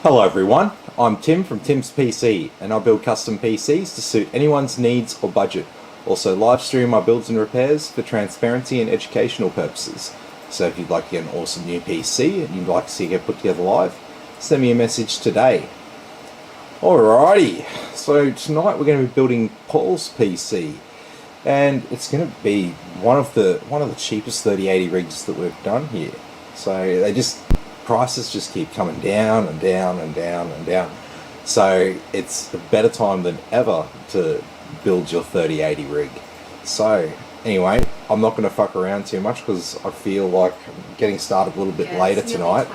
Hello everyone, I'm Tim from Tim's PC and I build custom PCs to suit anyone's needs or budget. Also live stream my builds and repairs for transparency and educational purposes. So if you'd like to get an awesome new PC and you'd like to see it get put together live, send me a message today. Alrighty, so tonight we're going to be building Paul's PC and it's going to be one of the cheapest 3080 rigs that we've done here. So prices just keep coming down and down and down and down. So it's a better time than ever to build your 3080 rig. So anyway, I'm not going to fuck around too much because I feel like I'm getting started a little bit later tonight.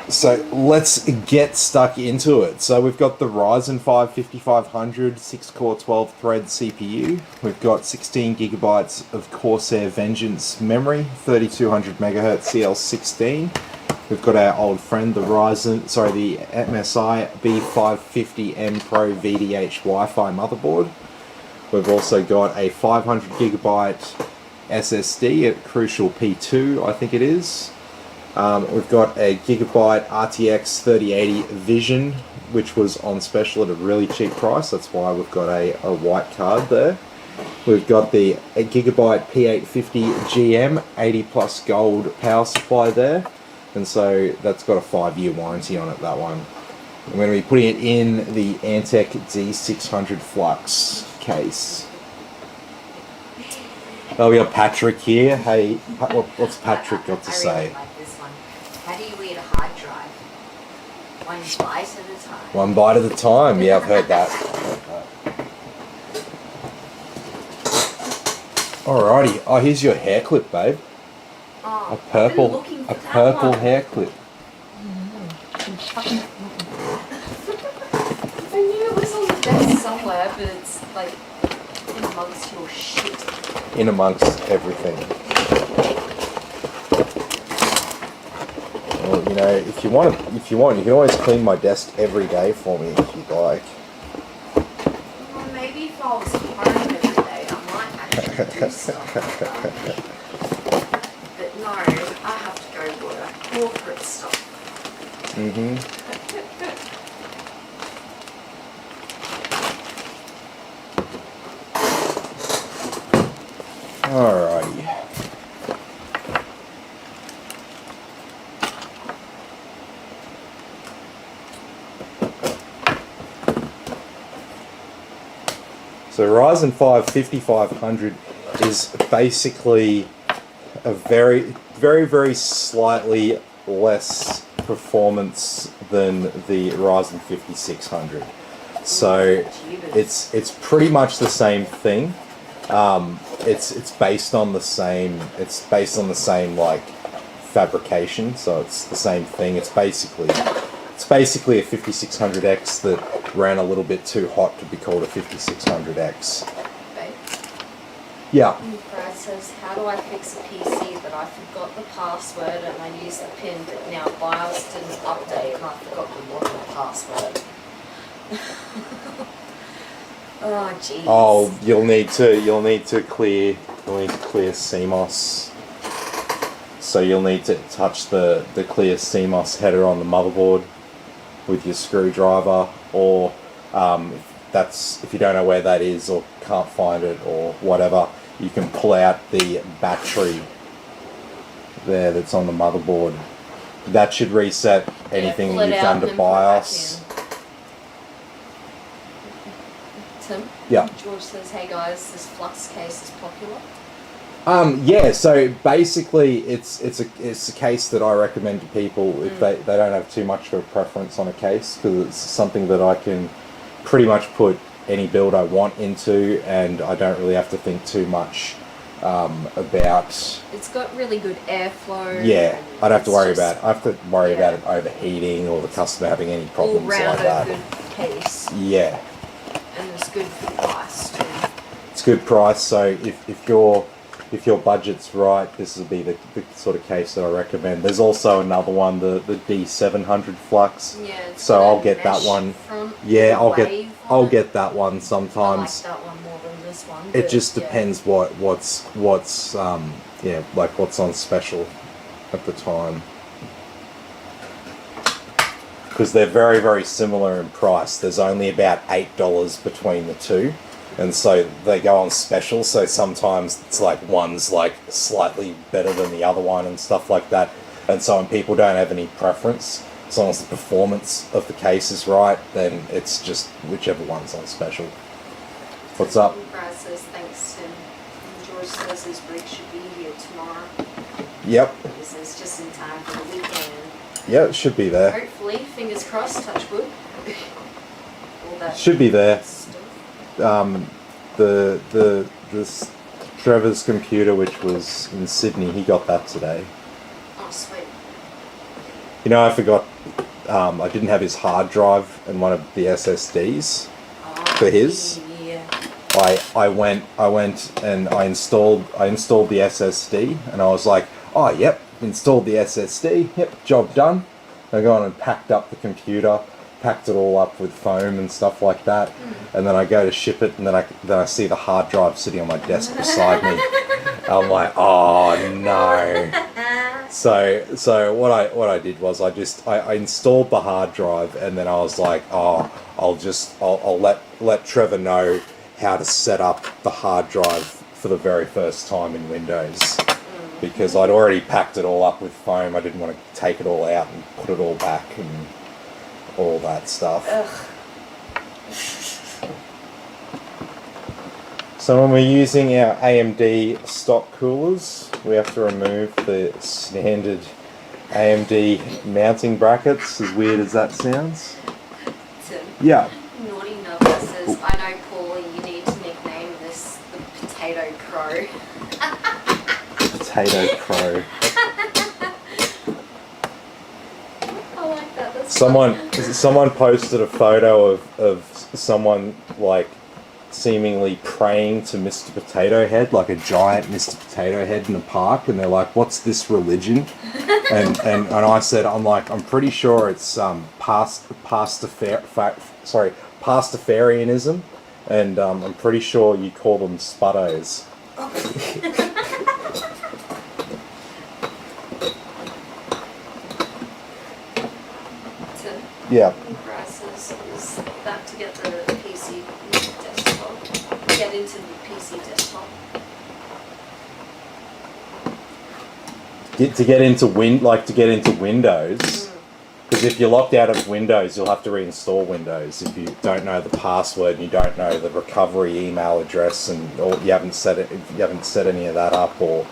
So let's get stuck into it. So we've got the Ryzen 5 5500 6-core 12-thread CPU. We've got 16 gigabytes of Corsair Vengeance memory, 3200 megahertz CL16. We've got our old friend, the MSI B550M Pro VDH Wi-Fi motherboard. We've also got a 500 gigabyte SSD at Crucial P2, I think it is. We've got a gigabyte RTX 3080 Vision, which was on special at a really cheap price. That's why we've got a white card there. We've got the gigabyte P850 GM 80 plus gold power supply there. And so that's got a 5-year warranty on it, that one. I'm going to be putting it in the Antec D600 Flux case. Oh, we got Patrick here. Hey, what's Patrick got to say? How do you eat a hard drive? One bite at a time. One bite at a time. Yeah, I've heard that. Alrighty. Oh, here's your hair clip, babe. Oh, a purple hair clip. I knew it was on the desk somewhere, but it's like in amongst your shit. In amongst everything. Well, you know, if you want, you can always clean my desk every day for me if you'd like. Well, maybe if I was home every day, I might actually do stuff like that. But no, I have to go work, corporate stuff. Alrighty. So Ryzen 5 5500 is basically a very slightly less performance than the Ryzen 5600. So it's pretty much the same thing. It's based on the same like fabrication, so it's the same thing. It's basically a 5600X that ran a little bit too hot to be called a 5600X. Babe? Yeah. Brad says, how do I fix a PC that I forgot the password and I used the PIN, but now BIOS didn't update and I forgot the login password. Oh jeez. Oh, you'll need to clear CMOS. So you'll need to touch the clear CMOS header on the motherboard with your screwdriver, or if you don't know where that is or can't find it or whatever, you can pull out the battery there that's on the motherboard. That should reset anything you've done to BIOS. Tim? Yeah. George says, hey guys, this Flux case is popular. Yeah, so basically it's a case that I recommend to people if they don't have too much of a preference on a case, because it's something that I can pretty much put any build I want into and I don't really have to think too much about. It's got really good airflow. Yeah, I don't have to worry about it overheating or the customer having any problems like that. All round a good case. Yeah. And it's good price too. It's good price, so if your budget's right, this will be the sort of case that I recommend. There's also another one, the D700 Flux. Yeah, so I'll get that one. Yeah, I'll get that one sometimes. I like that one more than this one. It just depends what's what's on special at the time. because they're very, very similar in price. There's only about $8 between the two. And so they go on special, so sometimes it's like one's like slightly better than the other one and stuff like that. And so when people don't have any preference, as long as the performance of the case is right, then it's just whichever one's on special. What's up? Brad says thanks, Tim. And George says his rig should be here tomorrow. Yep. He says just in time for the weekend. Yeah, it should be there. Hopefully, fingers crossed, touch wood. All that Should be there. stuff. This Trevor's computer, which was in Sydney, he got that today. Oh, sweet. You know, I forgot. I didn't have his hard drive and one of the SSDs for his. Yeah. I went and I installed the SSD, and I was like, oh yep, installed the SSD, yep, job done. I go on and packed up the computer, packed it all up with foam and stuff like that, and then I go to ship it, and then I see the hard drive sitting on my desk beside me. I'm like, oh no. So what I did was I installed the hard drive, and then I was like, oh, I'll let Trevor know how to set up the hard drive for the very first time in Windows, because I'd already packed it all up with foam. I didn't want to take it all out and put it all back and all that stuff. Ugh. So when we're using our AMD stock coolers, we have to remove the standard AMD mounting brackets, as weird as that sounds. Tim. Yeah. Naughty Nubba says, I know, Paula, you need to nickname this the Potato Crow. Potato Crow. I like that. That's Someone posted a photo of someone like seemingly praying to Mr. Potato Head, like a giant Mr. Potato Head in a park, and they're like, "What's this religion?" and I said, I'm pretty sure it's Pastafarianism, and I'm pretty sure you call them sputtos. Tim. Yeah. Prices is that to get the PC desktop, get into the PC desktop. To get into Windows. Because if you're locked out of Windows, you'll have to reinstall Windows if you don't know the password and you don't know the recovery email address, and or you haven't set any of that up or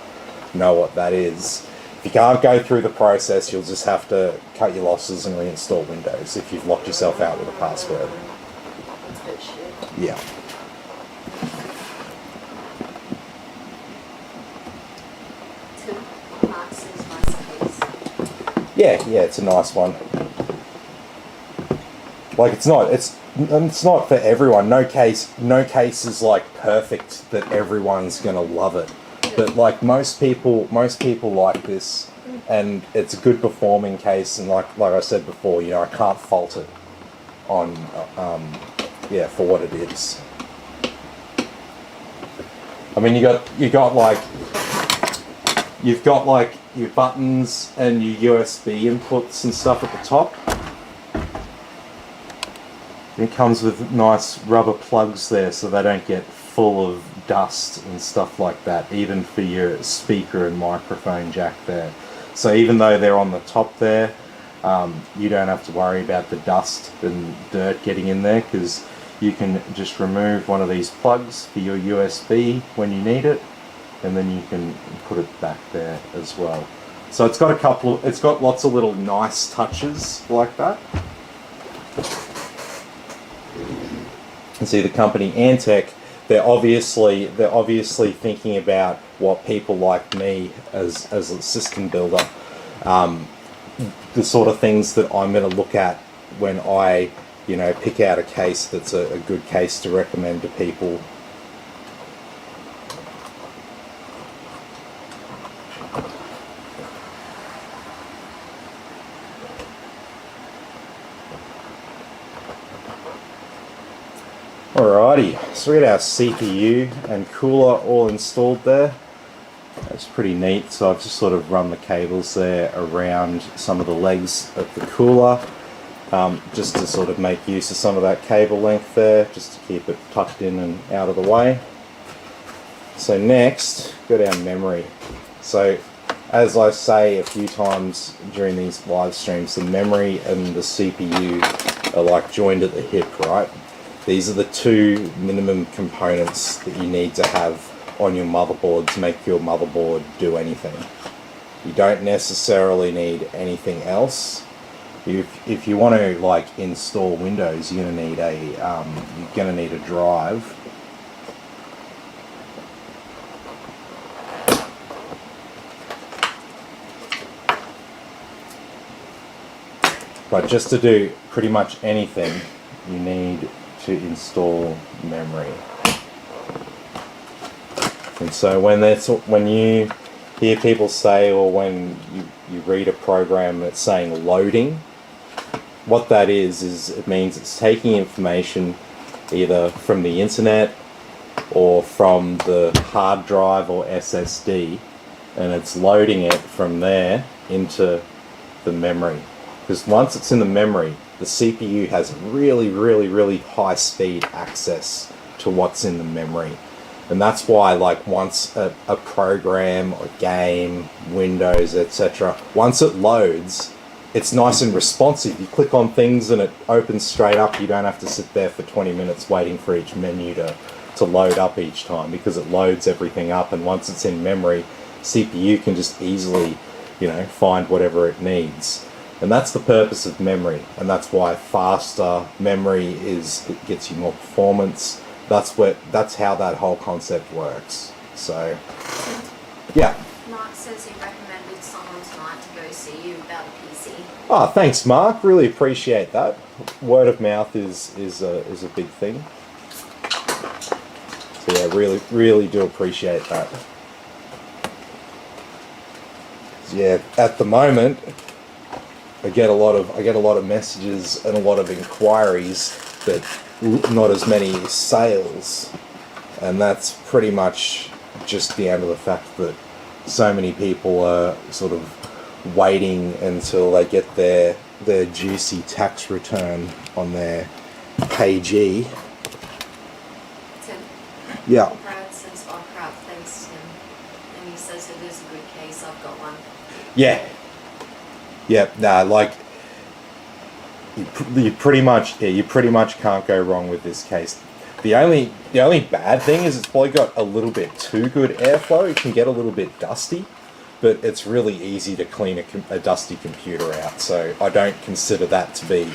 know what that is. If you can't go through the process, you'll just have to cut your losses and reinstall Windows if you've locked yourself out with a password. That's a bit shit. Yeah. Tim, Mark says nice case. Yeah, it's a nice one. Like it's not for everyone. No case is like perfect that everyone's gonna love it. But like most people like this, and it's a good performing case. And like I said before, I can't fault it on for what it is. I mean, you've got like your buttons and your USB inputs and stuff at the top. It comes with nice rubber plugs there, so they don't get full of dust and stuff like that, even for your speaker and microphone jack there. So even though they're on the top there, you don't have to worry about the dust and dirt getting in there, because you can just remove one of these plugs for your USB when you need it, and then you can put it back there as well. So it's got lots of little nice touches like that. And see the company Antec, they're obviously thinking about what people like me as a system builder, the sort of things that I'm going to look at when I pick out a case that's a good case to recommend to people. Alrighty, so we got our CPU and cooler all installed there. That's pretty neat. So I've just sort of run the cables there around some of the legs of the cooler, just to sort of make use of some of that cable length there, just to keep it tucked in and out of the way. So next, got our memory. So as I say a few times during these live streams, the memory and the CPU are like joined at the hip, right? These are the two minimum components that you need to have on your motherboard to make your motherboard do anything. You don't necessarily need anything else. If you want to like install Windows, you're gonna need a drive. But just to do pretty much anything, you need to install memory. And so when you hear people say, or when you read a program that's saying loading, what that is it means it's taking information either from the internet or from the hard drive or SSD, and it's loading it from there into the memory. Because once it's in the memory, the CPU has really high speed access to what's in the memory. And that's why, like, once a program or game, Windows, etc., once it loads, it's nice and responsive. You click on things and it opens straight up. You don't have to sit there for 20 minutes waiting for each menu to load up each time, because it loads everything up. And once it's in memory, CPU can just easily, find whatever it needs. And that's the purpose of memory, and that's why faster memory it gets you more performance. That's how that whole concept works. So, yeah. Mark says he recommended someone tonight to go see you about a PC. Oh, thanks, Mark. Really appreciate that. Word of mouth is a big thing. So yeah, really do appreciate that. Yeah, at the moment, I get a lot of messages and a lot of inquiries, but not as many sales, and that's pretty much just down to the fact that so many people are sort of waiting until they get their juicy tax return on their KG. Tim? Yeah. Brad says, oh crap, thanks Tim. And he says it is a good case, I've got one. Yeah. Yeah, nah, like, you pretty much can't go wrong with this case. The only bad thing is it's probably got a little bit too good airflow. It can get a little bit dusty, but it's really easy to clean a dusty computer out. So I don't consider that to be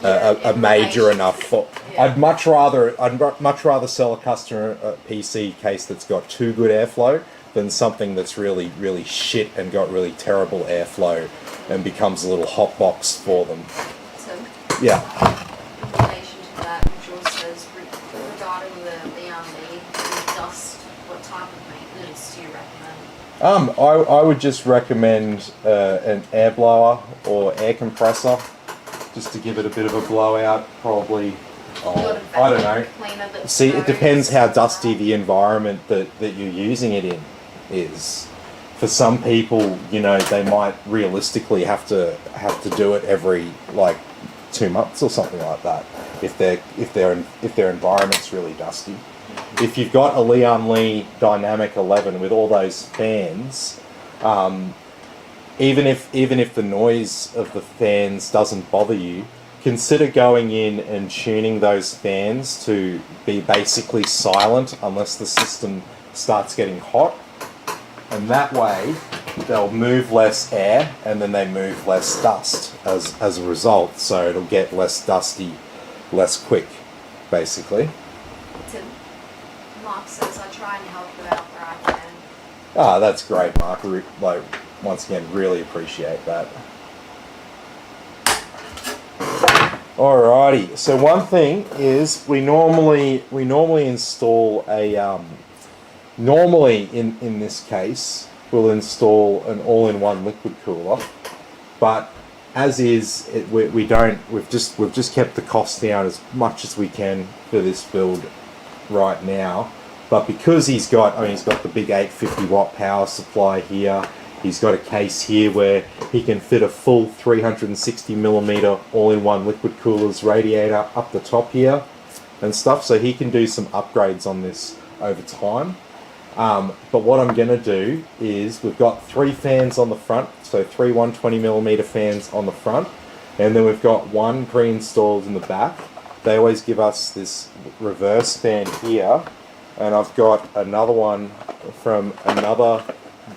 a major enough fault. Yeah. I'd much rather sell a customer a PC case that's got too good airflow than something that's really shit and got really terrible airflow and becomes a little hot box for them. So, yeah. In relation to that, Joel says, regarding the dust, what type of maintenance do you recommend? I would just recommend an air blower or air compressor, just to give it a bit of a blowout. Probably, I don't know. See, it depends how dusty the environment that you're using it in is. For some people, they might realistically have to do it every 2 months or something like that if their environment's really dusty. If you've got a Lian Li Dynamic 11 with all those fans, even if the noise of the fans doesn't bother you, consider going in and tuning those fans to be basically silent unless the system starts getting hot. And that way, they'll move less air, and then they move less dust as a result. So it'll get less dusty, less quick, basically. Tim, Mark says I try and help you out where I can. Ah, that's great, Mark. Once again, really appreciate that. Alrighty. So one thing is we normally install a Normally, in this case, we'll install an all-in-one liquid cooler, but as is, we've just kept the cost down as much as we can for this build right now. But because he's got the big 850 watt power supply here, He's got a case here where he can fit a full 360mm all-in-one liquid coolers radiator up the top here and stuff, so he can do some upgrades on this over time. But what I'm going to do is, we've got 3 fans on the front, so 3 120mm fans on the front, and then we've got 1 pre-installed in the back. They always give us this reverse fan here, and I've got another one from another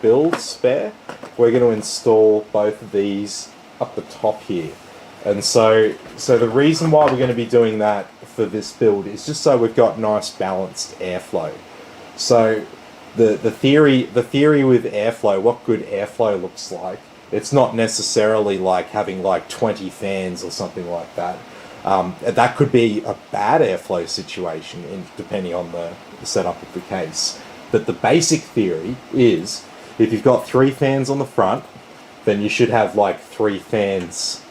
build spare. We're going to install both of these up the top here. And so the reason why we're going to be doing that for this build is just so we've got nice balanced airflow. So the theory with airflow, what good airflow looks like, it's not necessarily like having like 20 fans or something like that. That could be a bad airflow situation depending on the setup of the case. But the basic theory is, if you've got 3 fans on the front, then you should have like 3 fans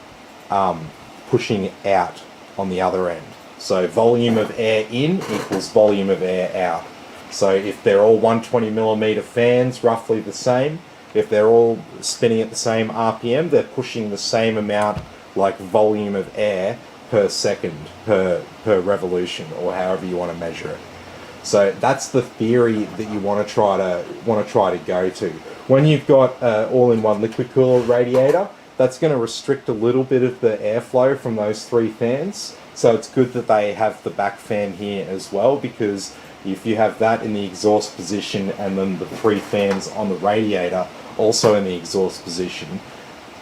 pushing out on the other end. So volume of air in equals volume of air out. So if they're all 120mm fans, roughly the same, if they're all spinning at the same RPM, they're pushing the same amount, like volume of air per second, per revolution, or however you want to measure it. So that's the theory that you want to try to go to. When you've got all-in-one liquid cooler radiator, that's going to restrict a little bit of the airflow from those 3 fans. So it's good that they have the back fan here as well, because if you have that in the exhaust position and then the 3 fans on the radiator also in the exhaust position,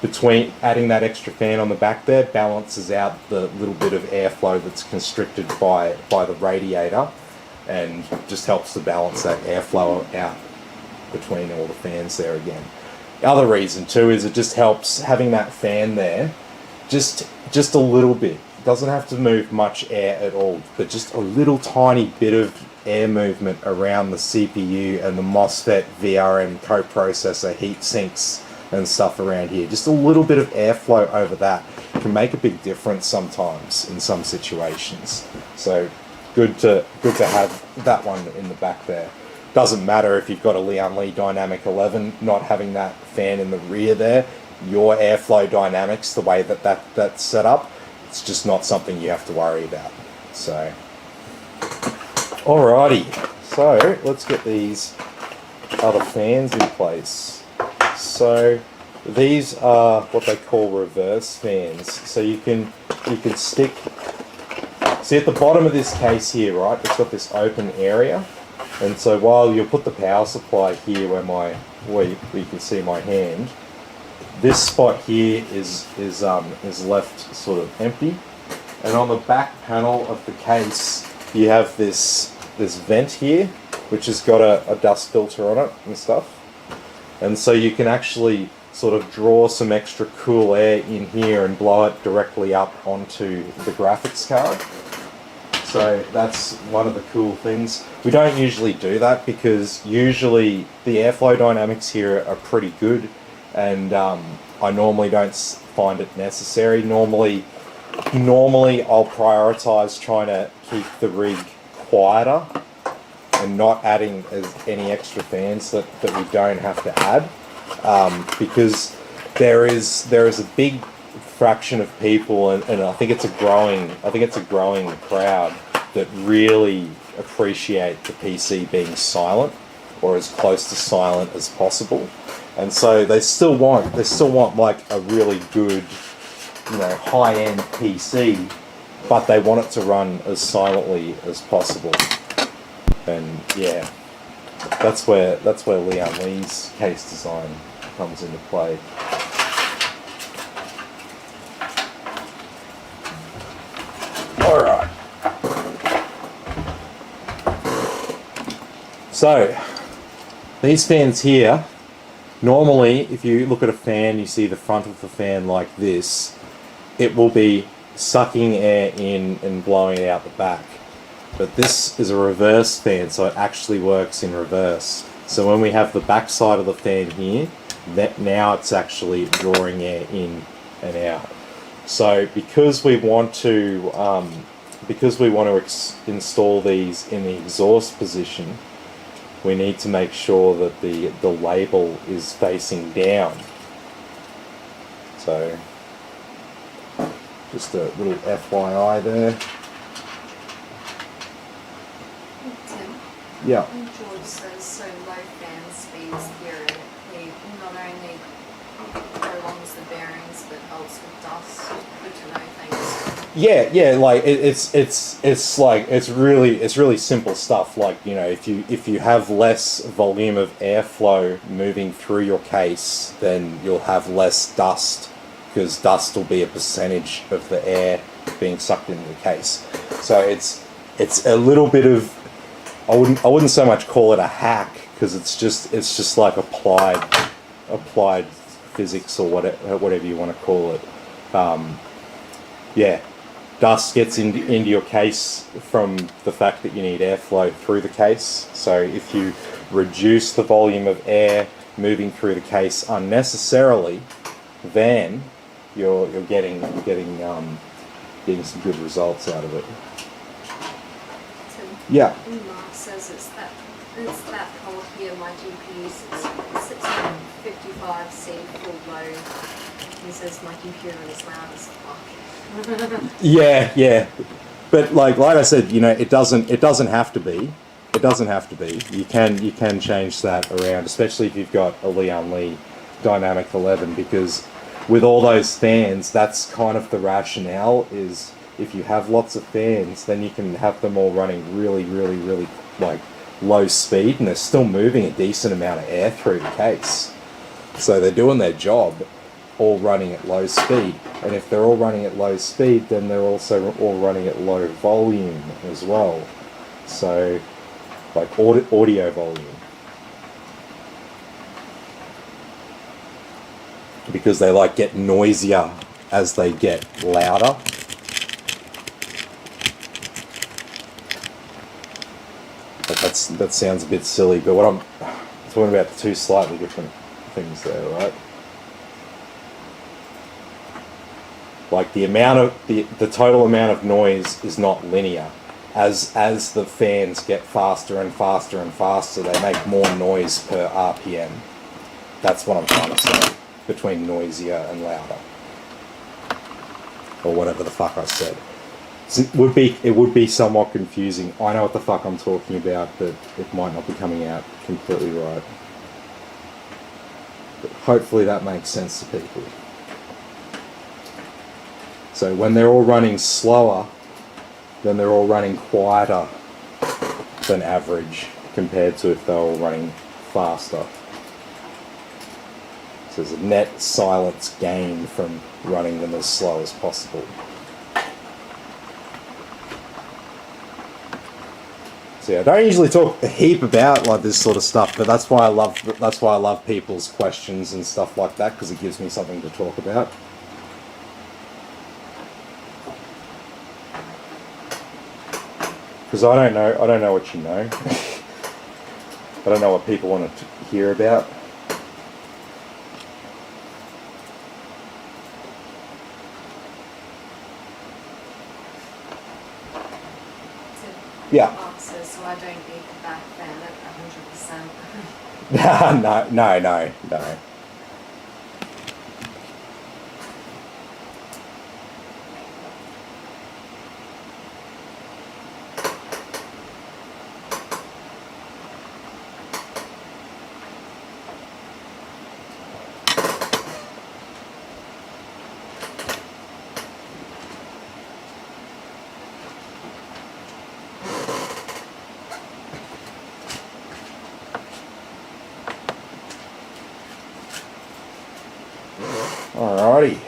between adding that extra fan on the back there balances out the little bit of airflow that's constricted by the radiator, and just helps to balance that airflow out between all the fans there again. The other reason too is it just helps having that fan there just a little bit. It doesn't have to move much air at all, but just a little tiny bit of air movement around the CPU and the MOSFET, VRM, coprocessor, heat sinks and stuff around here. Just a little bit of airflow over that can make a big difference sometimes in some situations. So good to have that one in the back there. Doesn't matter if you've got a Lian Li Dynamic 11, not having that fan in the rear there, your airflow dynamics, the way that's set up, it's just not something you have to worry about. So, alrighty, so let's get these other fans in place. So these are what they call reverse fans. So you can stick. See at the bottom of this case here, right? It's got this open area, and so while you'll put the power supply here, where you can see my hand, this spot here is left sort of empty, and on the back panel of the case you have this vent here, which has got a dust filter on it and stuff, and so you can actually sort of draw some extra cool air in here and blow it directly up onto the graphics card. So that's one of the cool things. We don't usually do that because usually the airflow dynamics here are pretty good, and I normally don't find it necessary. Normally I'll prioritize trying to keep the rig quieter and not adding any extra fans that we don't have to add, because there is a big fraction of people, and I think it's a growing crowd that really appreciate the PC being silent, or as close to silent as possible, and so they still want like a really good, high-end PC, but they want it to run as silently as possible. And yeah, that's where Lian Li's case design comes into play. Alright. So, these fans here, normally if you look at a fan, you see the front of the fan like this, it will be sucking air in and blowing it out the back. But this is a reverse fan, so it actually works in reverse. So when we have the back side of the fan here, now it's actually drawing air in and out. So because we want to install these in the exhaust position, we need to make sure that the label is facing down. So just a little FYI there. Tim, Yeah. George says so low fan speeds theoretically not only prolongs the bearings but helps with dust. Good to know, thanks. Yeah, like it's really simple stuff. Like, you know, if you have less volume of airflow moving through your case, then you'll have less dust, because dust will be a percentage of the air being sucked into the case. So it's a little bit of, I wouldn't so much call it a hack, because it's just like applied physics, or whatever you want to call it. Yeah, dust gets into your case from the fact that you need airflow through the case. So if you reduce the volume of air moving through the case unnecessarily, then you're getting some good results out of it. Tim, Yeah. Mark says it's that cold here. My GPU sits on 55C full load. He says my computer is loud as fuck. Yeah. But like I said, you know, it doesn't have to be. It doesn't have to be. You can change that around, especially if you've got a Lian Li Dynamic 11, because with all those fans, that's kind of the rationale, is if you have lots of fans, then you can have them all running really like low speed, and they're still moving a decent amount of air through the case. So they're doing their job, all running at low speed. And if they're all running at low speed, then they're also all running at low volume as well. So, like audio volume. Because they like get noisier as they get louder. But that sounds a bit silly, but what I'm talking about, two slightly different things there, right? Like the amount of the total amount of noise is not linear. As the fans get faster and faster and faster, they make more noise per RPM. That's what I'm trying to say, between noisier and louder, or whatever the fuck I said. So it would be somewhat confusing. I know what the fuck I'm talking about, but it might not be coming out completely right. But hopefully that makes sense to people. So when they're all running slower, then they're all running quieter than average, compared to if they're all running faster. So there's a net silence gain from running them as slow as possible. So yeah, I don't usually talk a heap about like this sort of stuff, but that's why I love people's questions and stuff like that, because it gives me something to talk about. Because I don't know what you know. I don't know what people want to hear about. Yeah. So I don't need the back fan at 100%. No. Alrighty.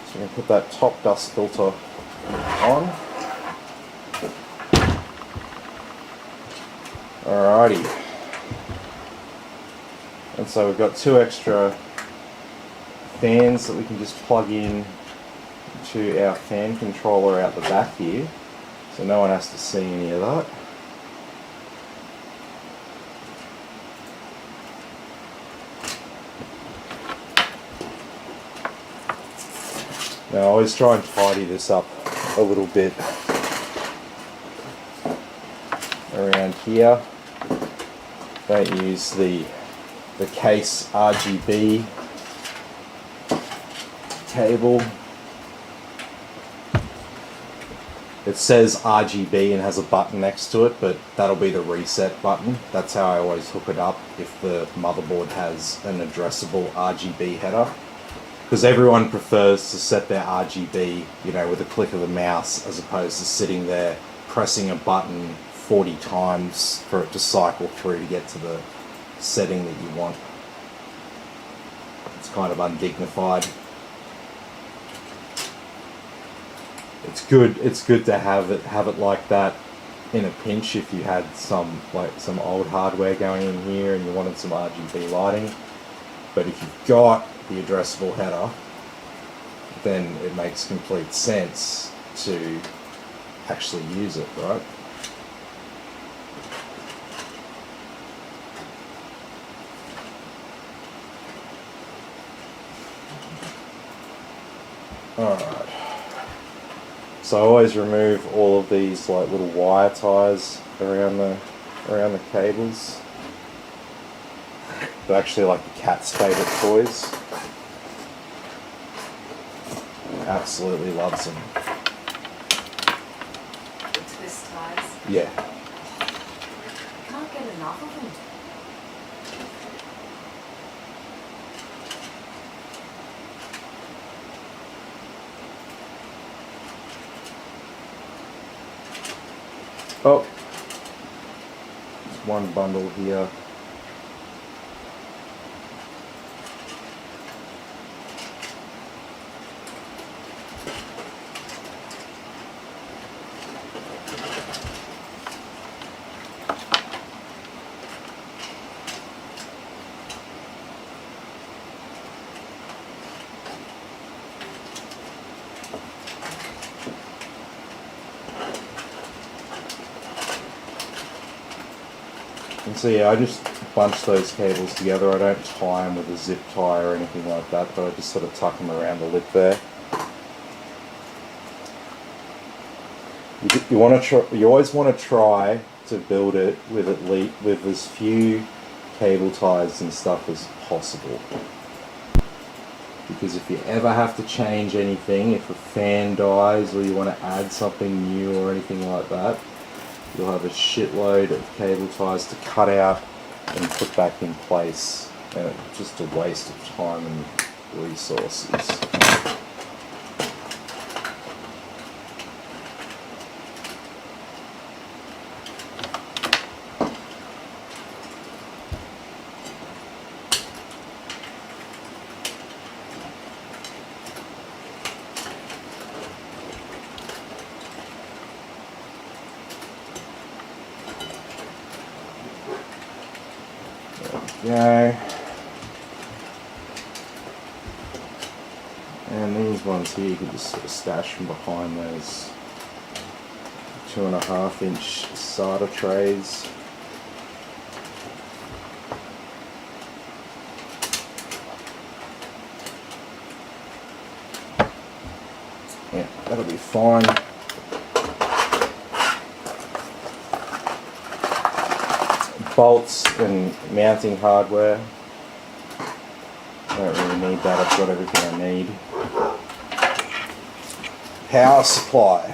So we're going to put that top dust filter on. Alrighty. And so we've got two extra fans that we can just plug in to our fan controller out the back here. So no one has to see any of that. Now I always try and tidy this up a little bit around here. Don't use the case RGB cable. It says RGB and has a button next to it, but that'll be the reset button. That's how I always hook it up if the motherboard has an addressable RGB header. Because everyone prefers to set their RGB, with a click of the mouse, as opposed to sitting there pressing a button 40 times for it to cycle through to get to the setting that you want. It's kind of undignified. It's good to have it like that in a pinch if you had some old hardware going in here and you wanted some RGB lighting. But if you've got the addressable header, then it makes complete sense to actually use it, right? Alright. So I always remove all of these little wire ties around the cables. They're actually like the cat's favourite toys. Absolutely loves them. The twist ties. Yeah. Can't get enough of them. Oh, there's one bundle here. And so yeah, I just bunch those cables together. I don't tie them with a zip tie or anything like that, but I just sort of tuck them around the lip there. You always want to try to build it with with as few cable ties and stuff as possible. Because if you ever have to change anything, if a fan dies or you want to add something new or anything like that, you'll have a shitload of cable ties to cut out and put back in place. And it's just a waste of time and resources. Go. And these ones here you can just sort of stash from behind those 2.5-inch SATA trays. Yeah, that'll be fine. Bolts and mounting hardware. I don't really need that, I've got everything I need. Power supply.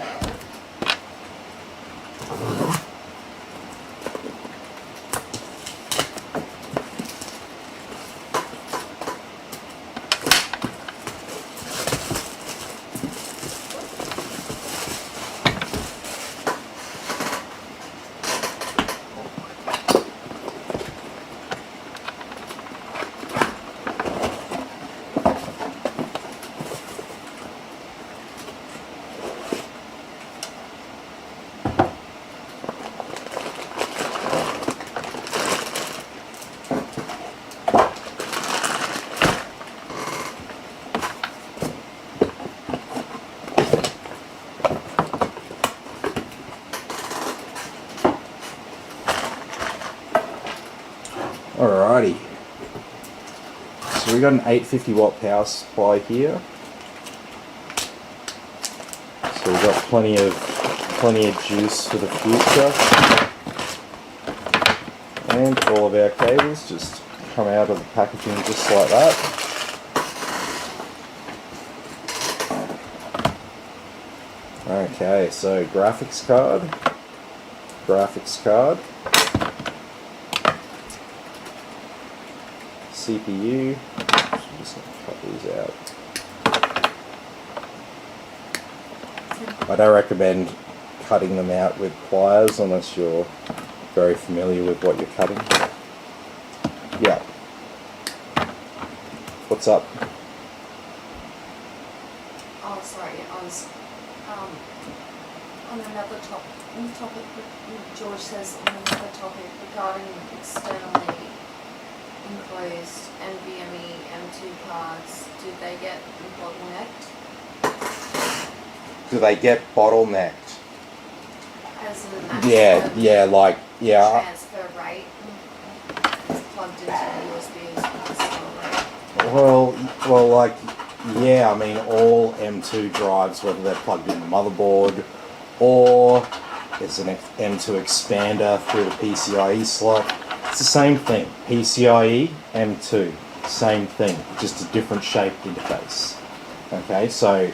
Alrighty, so we got an 850 watt power supply here. So we've got plenty of juice for the future. And all of our cables just come out of the packaging just like that. Okay, so graphics card, CPU, just going to cut these out. I don't recommend cutting them out with pliers unless you're very familiar with what you're cutting. Yeah. What's up? Oh, sorry, I was on another topic. George says on another topic regarding externally enclosed NVMe M2 cards. Do they get bottlenecked? Do they get bottlenecked? As in transfer rate is plugged into the USB rate. Well, like, yeah, I mean, all M2 drives, whether they're plugged in the motherboard or there's an M2 expander through the PCIe slot, it's the same thing. PCIe, M2, same thing, just a different shaped interface. Okay, so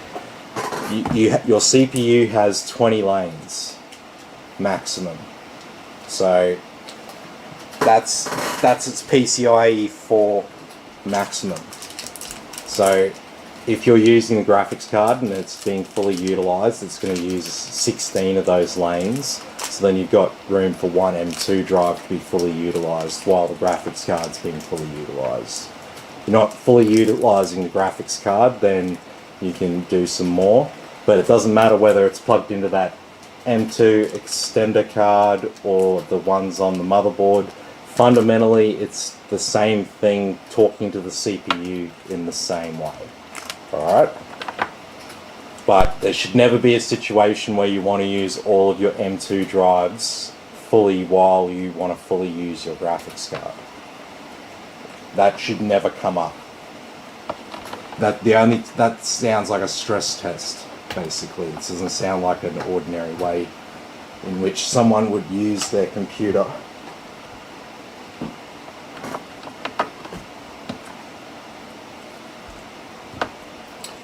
your CPU has 20 lanes maximum. So that's its PCIe 4 maximum. So if you're using the graphics card and it's being fully utilized, it's going to use 16 of those lanes. So then you've got room for one M2 drive to be fully utilized while the graphics card's being fully utilized. If you're not fully utilizing the graphics card, then you can do some more. But it doesn't matter whether it's plugged into that M2 extender card or the ones on the motherboard. Fundamentally, it's the same thing talking to the CPU in the same way. Alright? But there should never be a situation where you want to use all of your M2 drives fully while you want to fully use your graphics card. That should never come up. That sounds like a stress test, basically. It doesn't sound like an ordinary way in which someone would use their computer.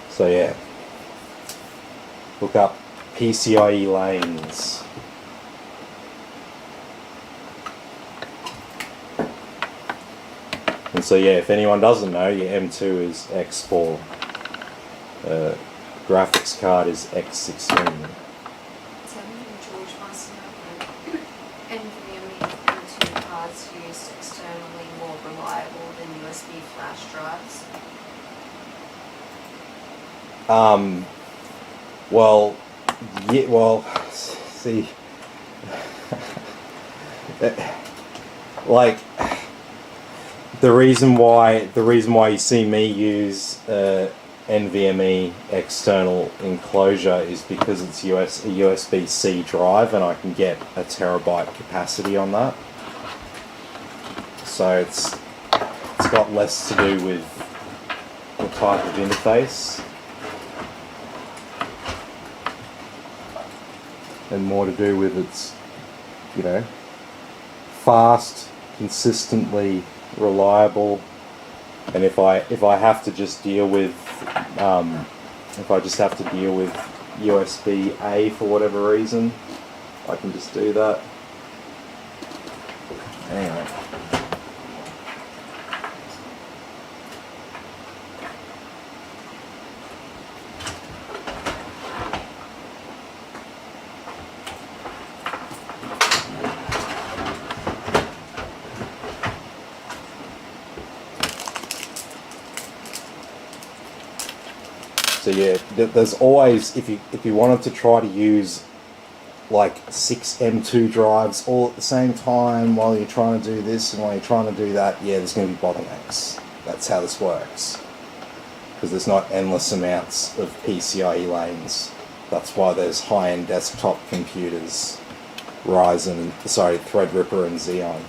So yeah, look up PCIe lanes. And so yeah, if anyone doesn't know, your M2 is X4, graphics card is X16. George wants to know NVMe M2 cards used externally more reliable than USB flash drives. Well, yeah, well, see, like, the reason why you see me use NVMe external enclosure is because it's a USB-C drive and I can get a terabyte capacity on that. So it's got less to do with the type of interface and more to do with its, you know, fast, consistently reliable. And if I have to just deal with USB-A for whatever reason, I can just do that. Anyway. So yeah, there's always, if you wanted to try to use like 6 M2 drives all at the same time while you're trying to do this and while you're trying to do that, yeah, there's going to be bottlenecks. That's how this works. Because there's not endless amounts of PCIe lanes. That's why there's high-end desktop computers, Ryzen, Threadripper and Xeon.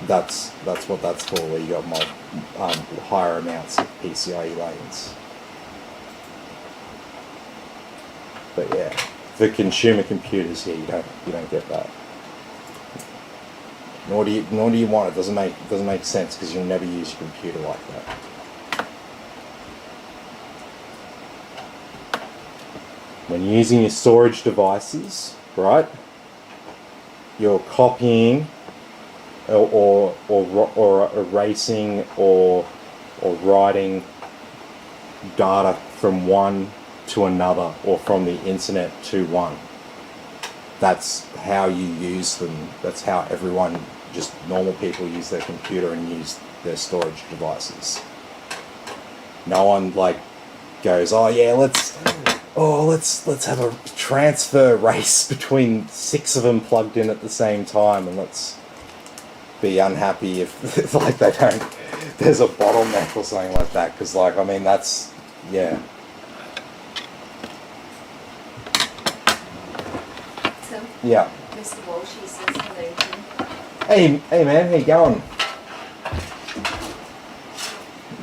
That's what that's for, where you got higher amounts of PCIe lanes. But yeah, for consumer computers here, you don't get that. Nor do you want it. Doesn't make sense because you'll never use your computer like that. When using your storage devices, right, you're copying or erasing or writing data from one to another or from the internet to one. That's how you use them. That's how everyone, just normal people, use their computer and use their storage devices. No one like goes, oh yeah, let's have a transfer race between 6 of them plugged in at the same time, and let's be unhappy if like they don't. There's a bottleneck or something like that, because like, I mean, that's, yeah. So, Yeah. Mr. Walsh, he says hello to Hey man, how you going?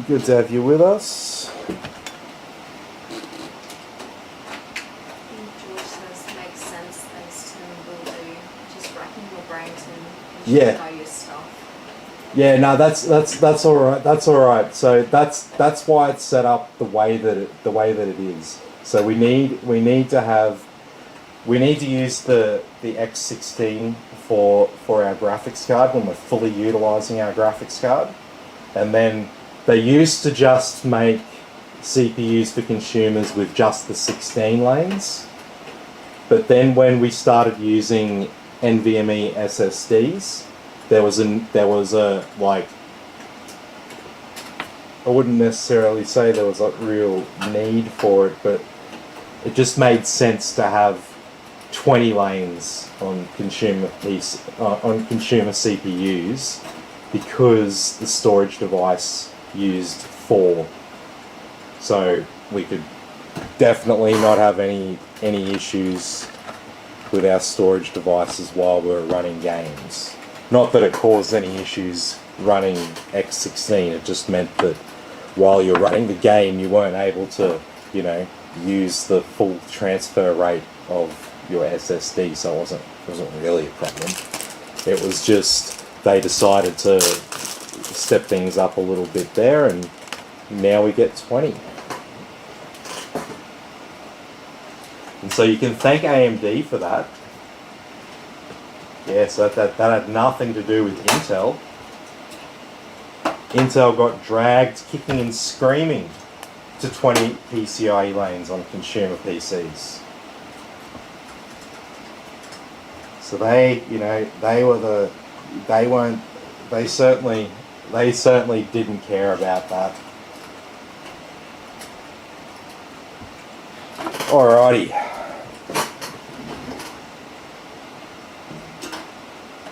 Good to have you with us. George says makes sense, thanks to will do. Just racking your brains and Yeah. know your stuff. Yeah, no, that's all right. That's all right. So that's why it's set up the way that it is. So we need to use the X16 for our graphics card when we're fully utilizing our graphics card. And then they used to just make CPUs for consumers with just the 16 lanes. But then when we started using NVMe SSDs, there was a like, I wouldn't necessarily say there was a real need for it, but it just made sense to have 20 lanes on consumer CPUs, because the storage device used 4. So we could definitely not have any issues with our storage devices while we're running games. Not that it caused any issues running X16, it just meant that while you're running the game you weren't able to, use the full transfer rate of your SSD, so it wasn't really a problem. It was just they decided to step things up a little bit there, and now we get 20. And so you can thank AMD for that. Yeah, so that had nothing to do with Intel. Intel got dragged kicking and screaming to 20 PCIe lanes on consumer PCs. So they certainly didn't care about that. Alrighty.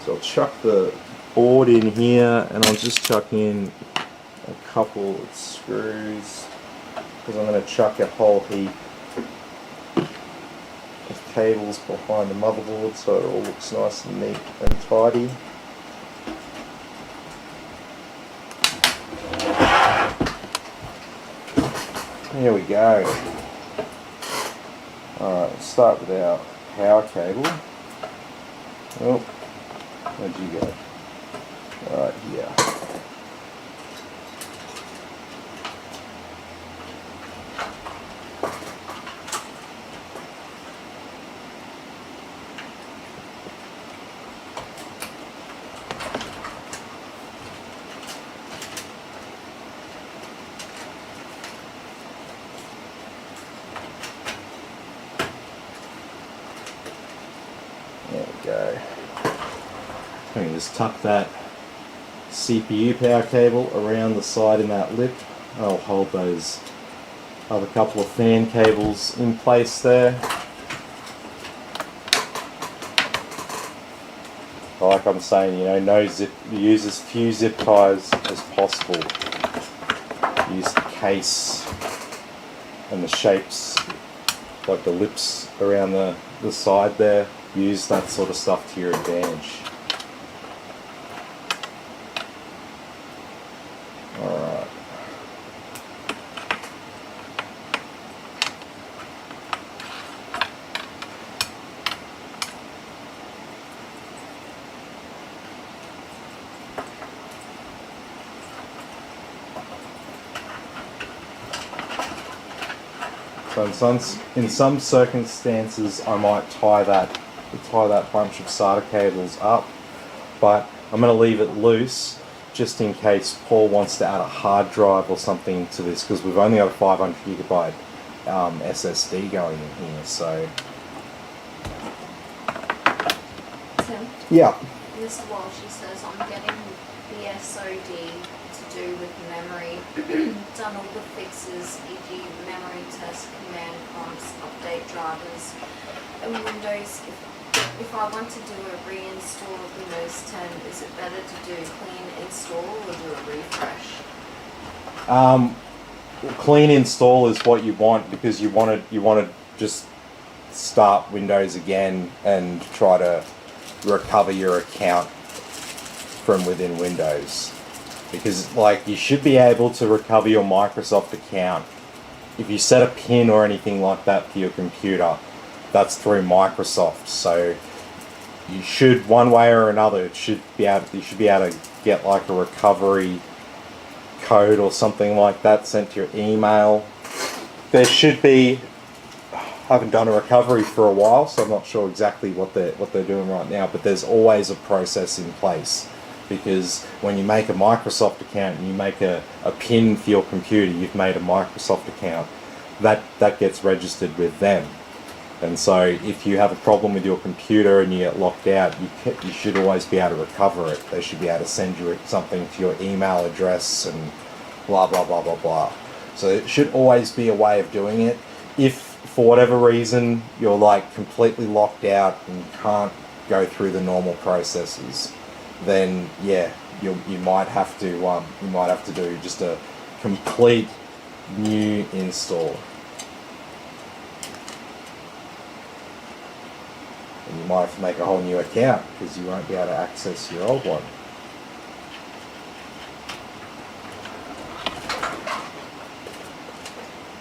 So I'll chuck the board in here, and I'll just chuck in a couple of screws, because I'm going to chuck a whole heap of cables behind the motherboard so it all looks nice and neat and tidy. There we go. Alright, let's start with our power cable. Oh, where'd you go? Right here. There we go. I can just tuck that CPU power cable around the side in that lip. I'll hold those other couple of fan cables in place there. Like I'm saying, no zip, use as few zip ties as possible. Use the case and the shapes, like the lips around the side there. Use that sort of stuff to your advantage. Alright. So in some circumstances, I might tie that bunch of SATA cables up, but I'm going to leave it loose just in case Paul wants to add a hard drive or something to this, because we've only got a 500 gigabyte SSD going in here. So Tim, yeah. Miss Walsh says, I'm getting the SOD to do with memory, done all the fixes, e.g. memory test, command prompts, update drivers, and Windows. If I want to do a reinstall of Windows 10, is it better to do clean install or do a refresh? Clean install is what you want, because you want to just start Windows again and try to recover your account from within Windows, because like you should be able to recover your Microsoft account if you set a PIN or anything like that for your computer. That's through Microsoft, so you should, one way or another, you should be able to get like a recovery code or something like that sent to your email. There should be. I haven't done a recovery for a while, so I'm not sure exactly what they're doing right now. But there's always a process in place, because when you make a Microsoft account and you make a PIN for your computer, you've made a Microsoft account. That gets registered with them. And so if you have a problem with your computer and you get locked out, you should always be able to recover it. They should be able to send you something to your email address and blah, blah, blah, blah, blah. So it should always be a way of doing it. If for whatever reason you're like completely locked out and can't go through the normal processes, then yeah, you might have to do just a complete new install. And you might have to make a whole new account, because you won't be able to access your old one.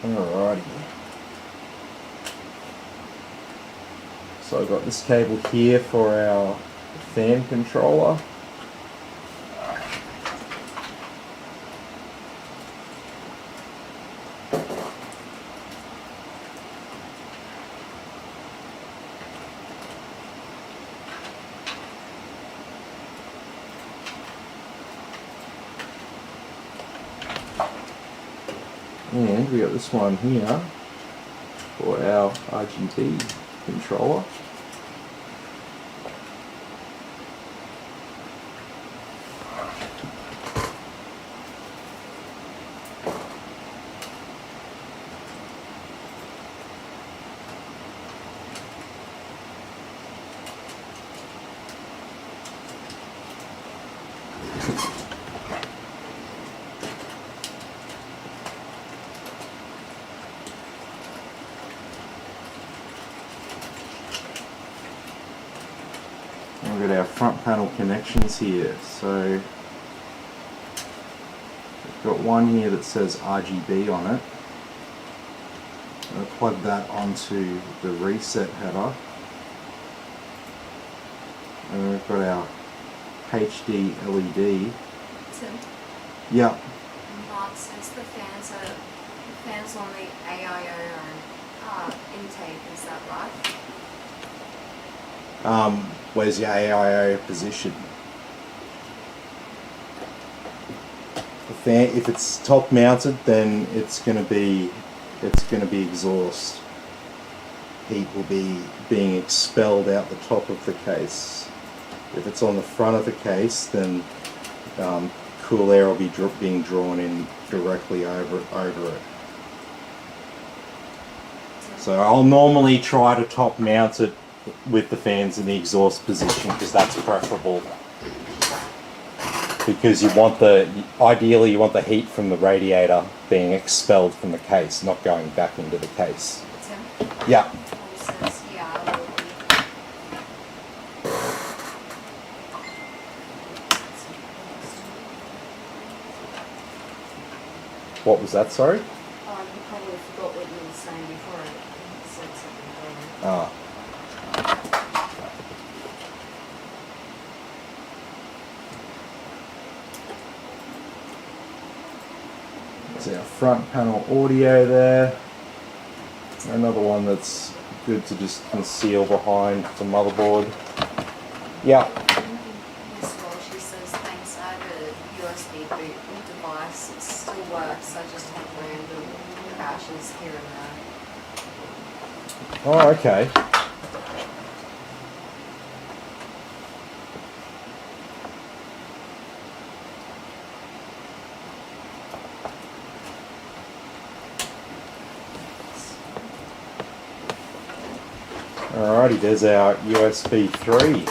Alrighty. So I've got this cable here for our fan controller. And we got this one here for our RGB controller. We've got our front panel connections here. So we've got one here that says RGB on it. I'll plug that onto the reset header. And then we've got our HD LED. Tim, Yep. Mark says the fans on the AIO are intake, is that right? Where's your AIO position? The fan, if it's top mounted, then it's going to be exhaust. Heat will be being expelled out the top of the case. If it's on the front of the case, then cool air will be being drawn in directly over it. So I'll normally try to top mount it with the fans in the exhaust position, because that's preferable. Because ideally you want the heat from the radiator being expelled from the case, not going back into the case. Tim? Yeah. Paul says, yeah, I will be. What was that, sorry? You probably forgot what you were saying before I said something earlier. Ah. There's our front panel audio there. Another one that's good to just conceal behind the motherboard. Yeah. Yes, well, she says, thanks, I have a USB boot device. It still works. I just have random crashes here and there. Oh, okay. Alrighty, there's our USB 3.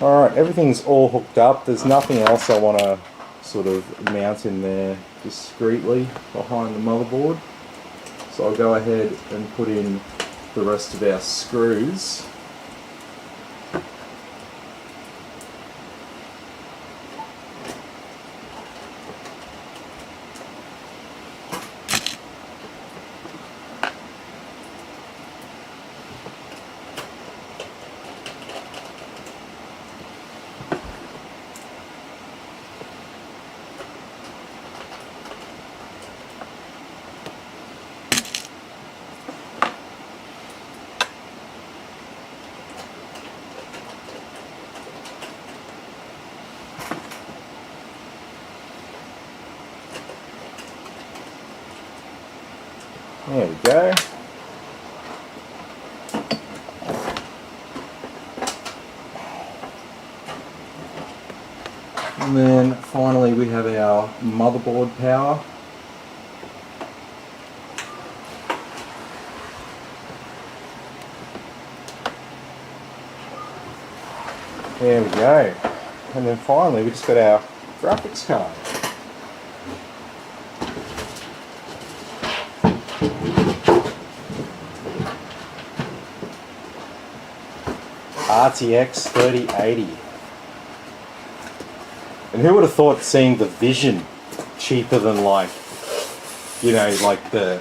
Alright, everything's all hooked up. There's nothing else I want to sort of mount in there discreetly behind the motherboard. So I'll go ahead and put in the rest of our screws. There we go. And then finally we have our motherboard power. There we go. And then finally we just got our graphics card. RTX 3080. And who would have thought seeing the Vision cheaper than like, you know, like the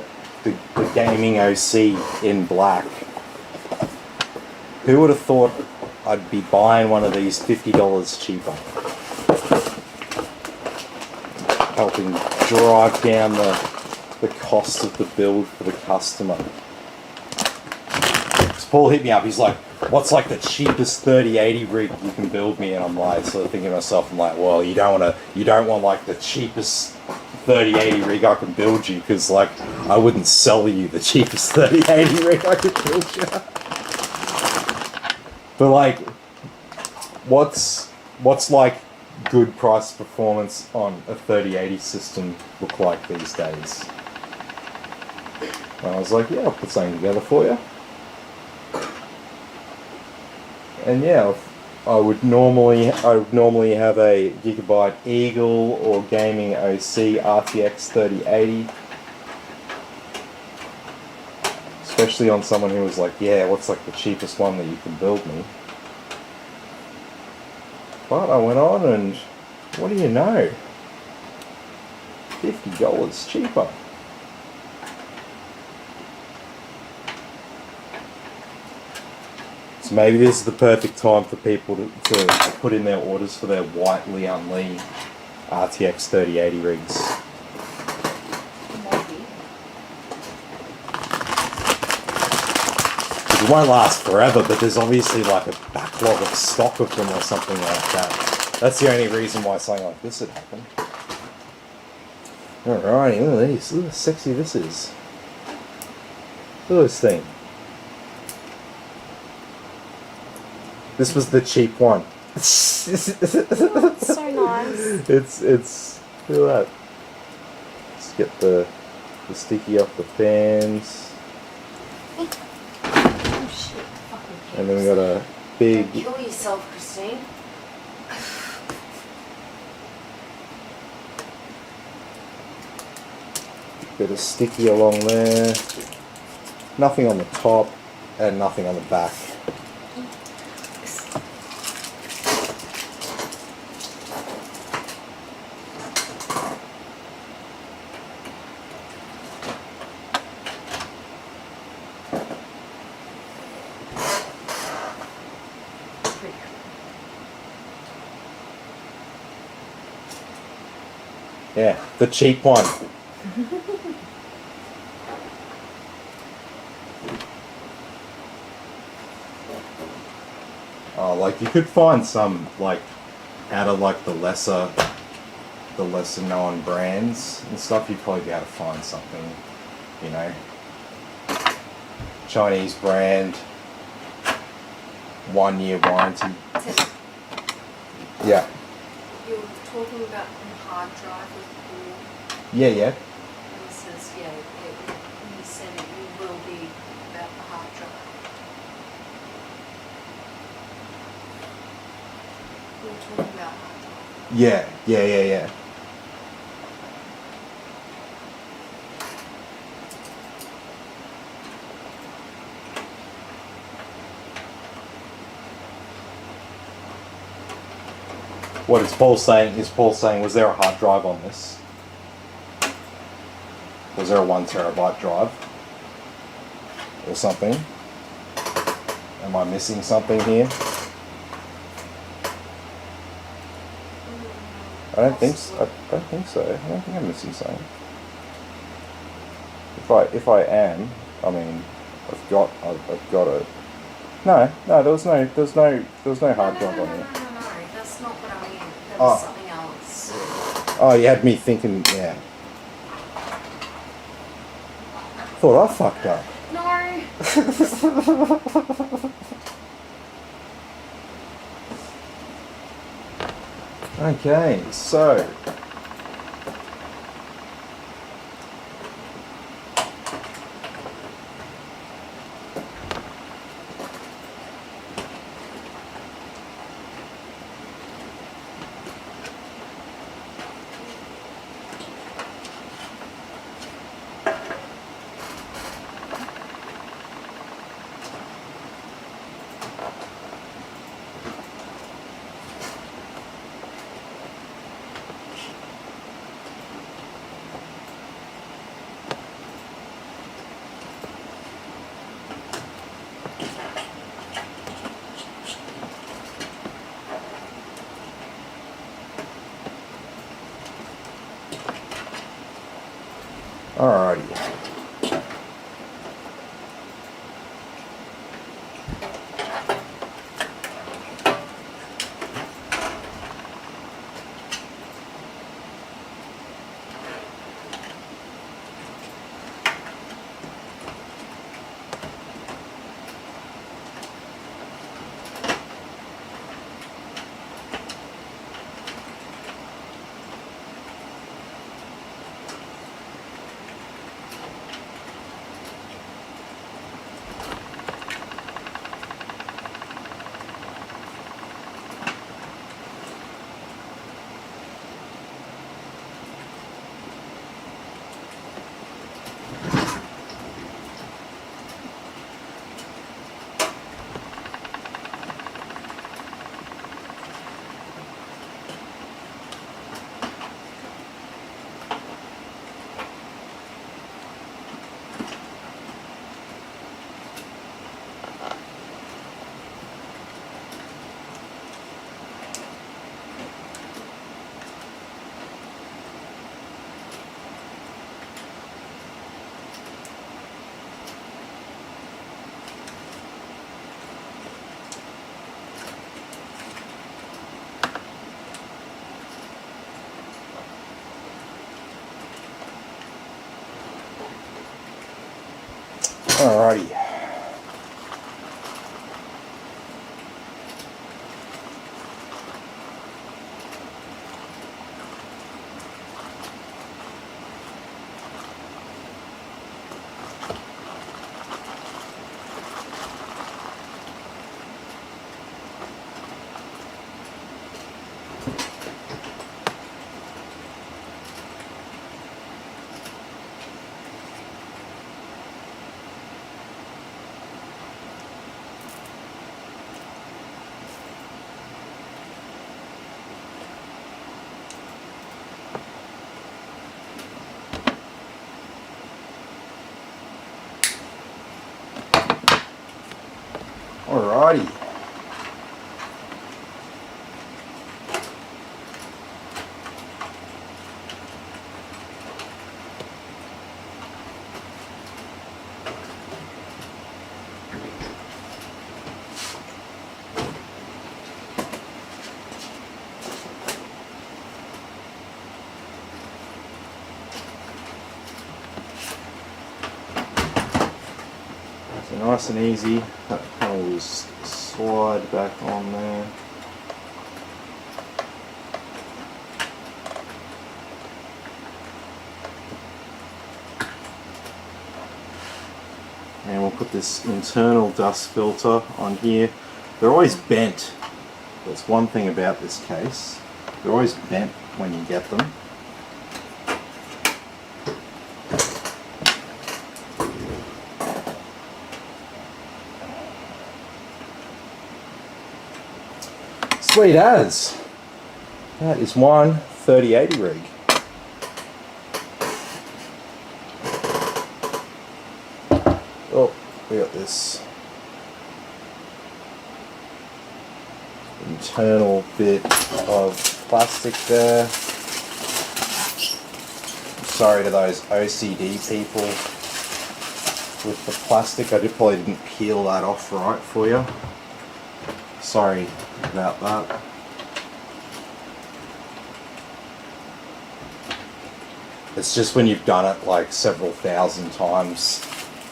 gaming OC in black? Who would have thought I'd be buying one of these $50 cheaper? Helping drive down the cost of the build for the customer. So Paul hit me up, he's like, what's like the cheapest 3080 rig you can build me? And I'm like, sort of thinking to myself, I'm like, well, you don't want like the cheapest 3080 rig I can build you, because like I wouldn't sell you the cheapest 3080 rig I could build you. But like, what's like good price performance on a 3080 system look like these days? And I was like, yeah, I'll put something together for you. And yeah, I would normally have a Gigabyte Eagle or Gaming OC RTX 3080. Especially on someone who was like, yeah, what's like the cheapest one that you can build me? But I went on and, what do you know? $50 cheaper. So maybe this is the perfect time for people to put in their orders for their white Leon Lee RTX 3080 rigs. Maybe. It won't last forever, but there's obviously like a backlog of stock of them or something like that. That's the only reason why something like this would happen. Alrighty, look at these. Look how sexy this is. Look at this thing. This was the cheap one. That's so nice. It's look at that. Let's get the sticky off the fans. Oh shit, fucking cares. And then we got a big Don't kill yourself, Christine. bit of sticky along there. Nothing on the top and nothing on the back. Yeah, the cheap one. Like you could find some like out of like the lesser known brands and stuff. You'd probably be able to find something, you know, Chinese brand, 1 year warranty. Tim, Yeah. you were talking about the hard drive with Paul, Yeah, yeah. and he says, yeah, he said it will be about the hard drive. We were talking about hard drive. Yeah. What is Paul saying? Is Paul saying, was there a hard drive on this? Was there a 1 terabyte drive? Or something? Am I missing something here? I don't think so. I don't think so. I don't think I'm missing something. If I am, I mean, I've got a. No, there was no hard drive on here. No, that's not what I mean. That Oh. was something else. Oh, you had me thinking, yeah. Thought I fucked up. No. Okay, so. Alrighty. Alrighty. Alrighty. nice and easy. That panel will just slide back on there. And we'll put this internal dust filter on here. They're always bent. That's one thing about this case. They're always bent when you get them. Sweet as. That is one 3080 rig. Oh, we got this internal bit of plastic there. Sorry to those OCD people with the plastic. I probably didn't peel that off right for you. Sorry about that. It's just when you've done it like several thousand times,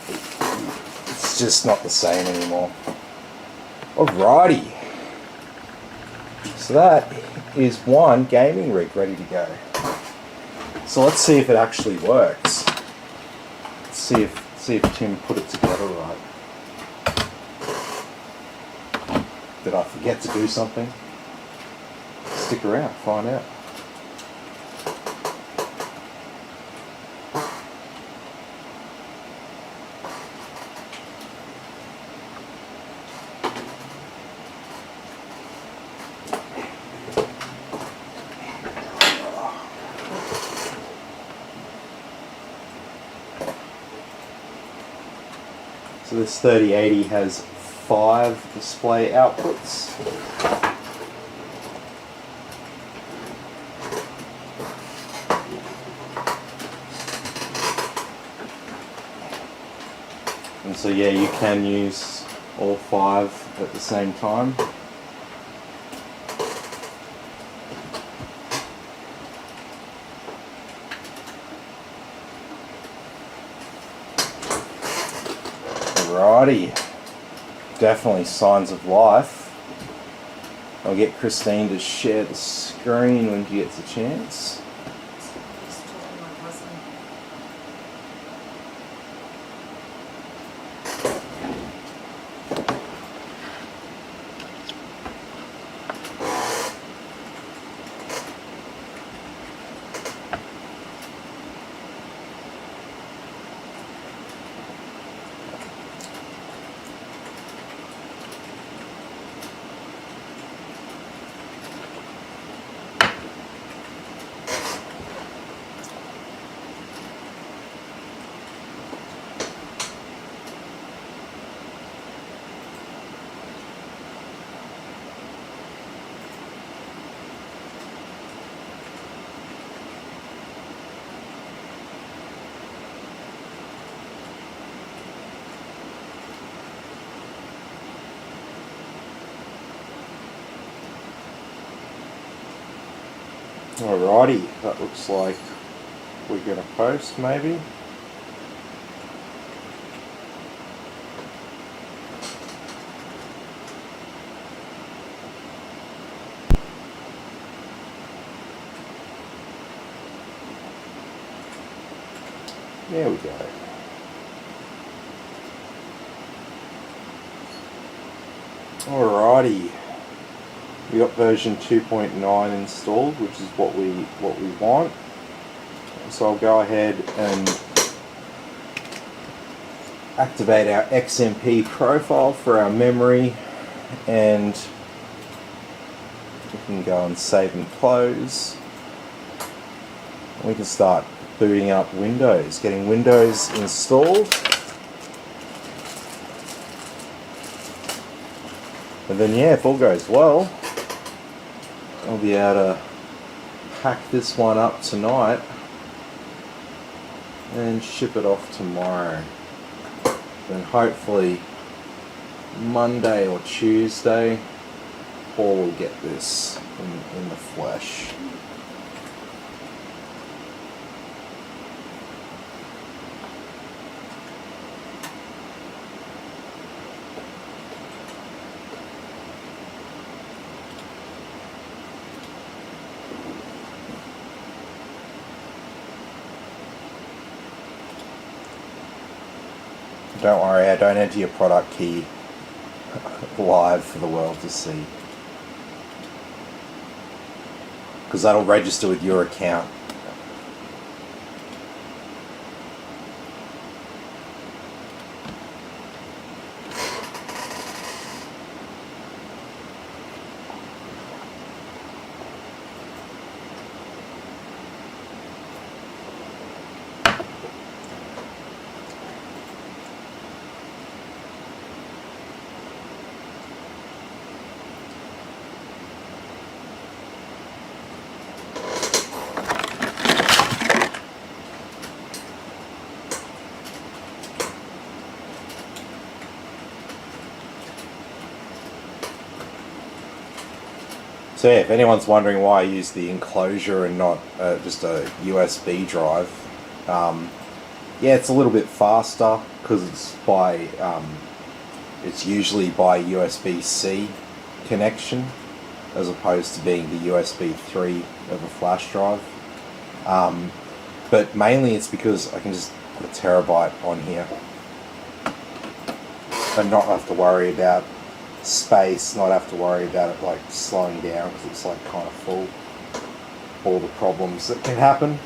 it's just not the same anymore. Alrighty. So that is one gaming rig ready to go. So let's see if it actually works. Let's see if Tim put it together right. Did I forget to do something? Stick around, find out. So this 3080 has 5 display outputs. And so yeah, you can use all 5 at the same time. Alrighty. Definitely signs of life. I'll get Christine to share the screen when she gets a chance. Alrighty, that looks like we're going to post maybe. There we go. Alrighty. We got version 2.9 installed, which is what we want. So I'll go ahead and activate our XMP profile for our memory, and we can go and save and close. We can start booting up Windows, getting Windows installed. And then yeah, if all goes well, I'll be able to pack this one up tonight and ship it off tomorrow. Then hopefully Monday or Tuesday, Paul will get this in the flesh. Don't worry, I don't enter your product key live for the world to see. Because that'll register with your account. So yeah, if anyone's wondering why I use the enclosure and not just a USB drive, yeah, it's a little bit faster because it's usually by USB-C connection as opposed to being the USB 3 of a flash drive. But mainly it's because I can just put a terabyte on here and not have to worry about space, not have to worry about it like slowing down because it's like kind of full. All the problems that can happen.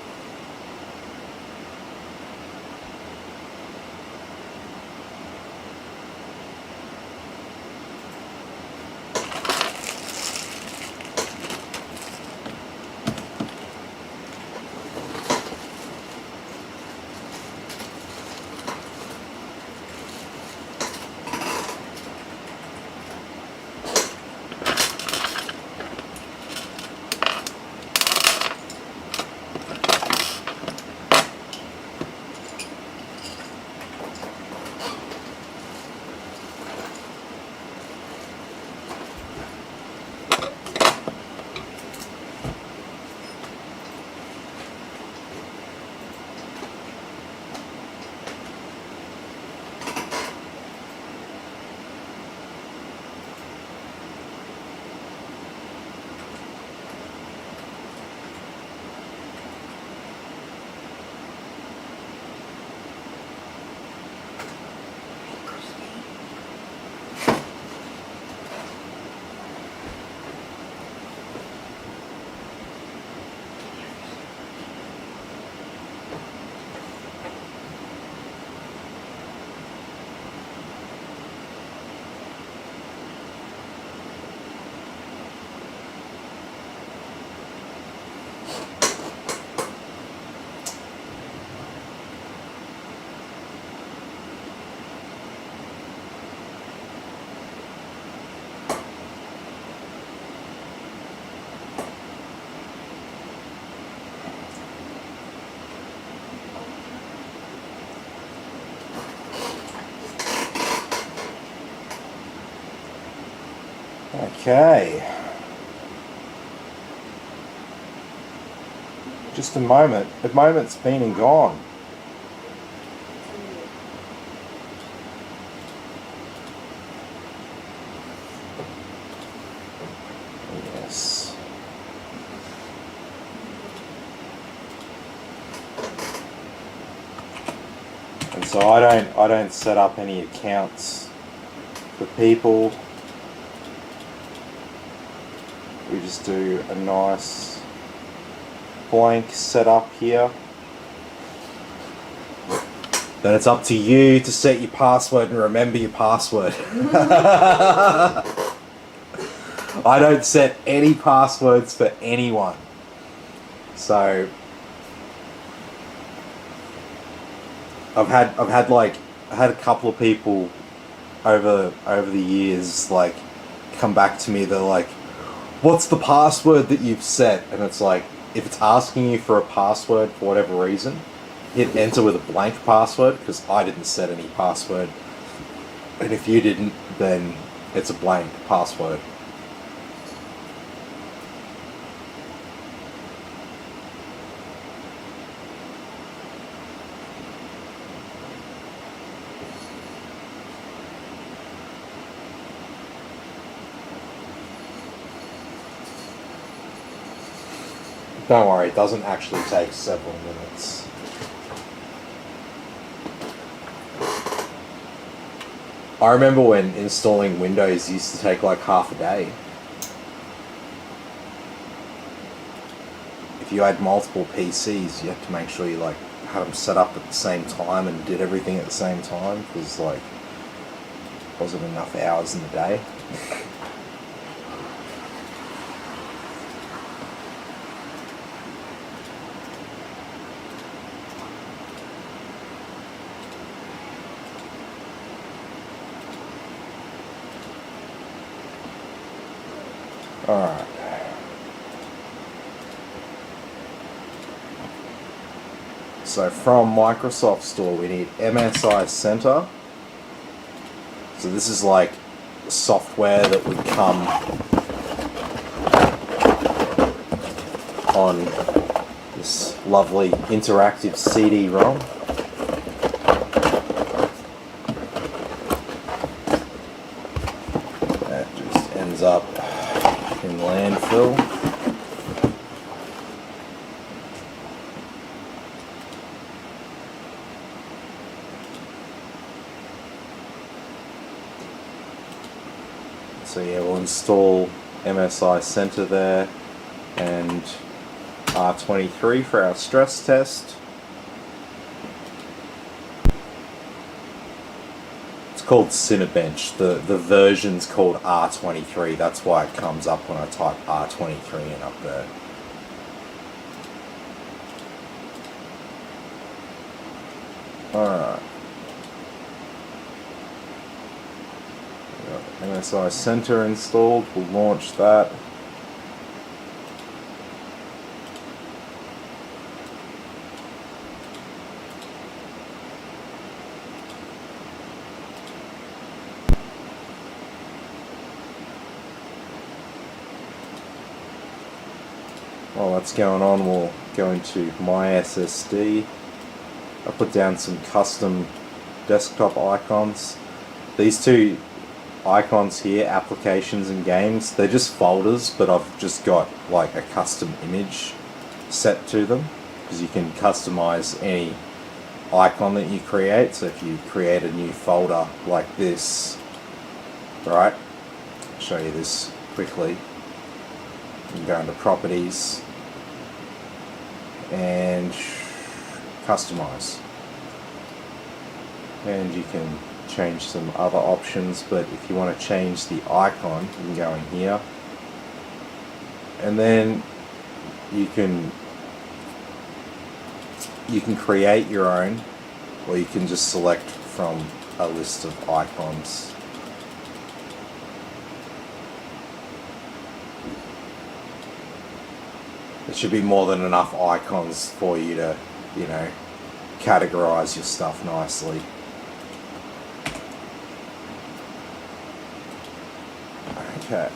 Okay. Just a moment. A moment's been and gone. Yes. And so I don't set up any accounts for people. We just do a nice blank setup here. Then it's up to you to set your password and remember your password. I don't set any passwords for anyone. So I've had a couple of people over the years like come back to me. They're like, what's the password that you've set? And it's like, if it's asking you for a password for whatever reason, hit enter with a blank password, because I didn't set any password. And if you didn't, then it's a blank password. Don't worry, it doesn't actually take several minutes. I remember when installing Windows used to take like half a day. If you had multiple PCs, you had to make sure you like had them set up at the same time and did everything at the same time, because like wasn't enough hours in the day. Alright. So from Microsoft Store we need MSI Center. So this is like software that would come on this lovely interactive CD-ROM. That just ends up in landfill. So yeah, we'll install MSI Center there and R23 for our stress test. It's called Cinebench. The version's called R23. That's why it comes up when I type R23 in up there. Alright. MSI Center installed, we'll launch that. While that's going on, we'll go into my SSD. I put down some custom desktop icons. These two icons here, applications and games, they're just folders, but I've just got like a custom image set to them, because you can customize any icon that you create. So if you create a new folder like this, right, I'll show you this quickly. You can go into properties and customize, and you can change some other options. But if you want to change the icon, you can go in here, and then you can create your own, or you can just select from a list of icons. There should be more than enough icons for you to, you know, categorize your stuff nicely. Okay.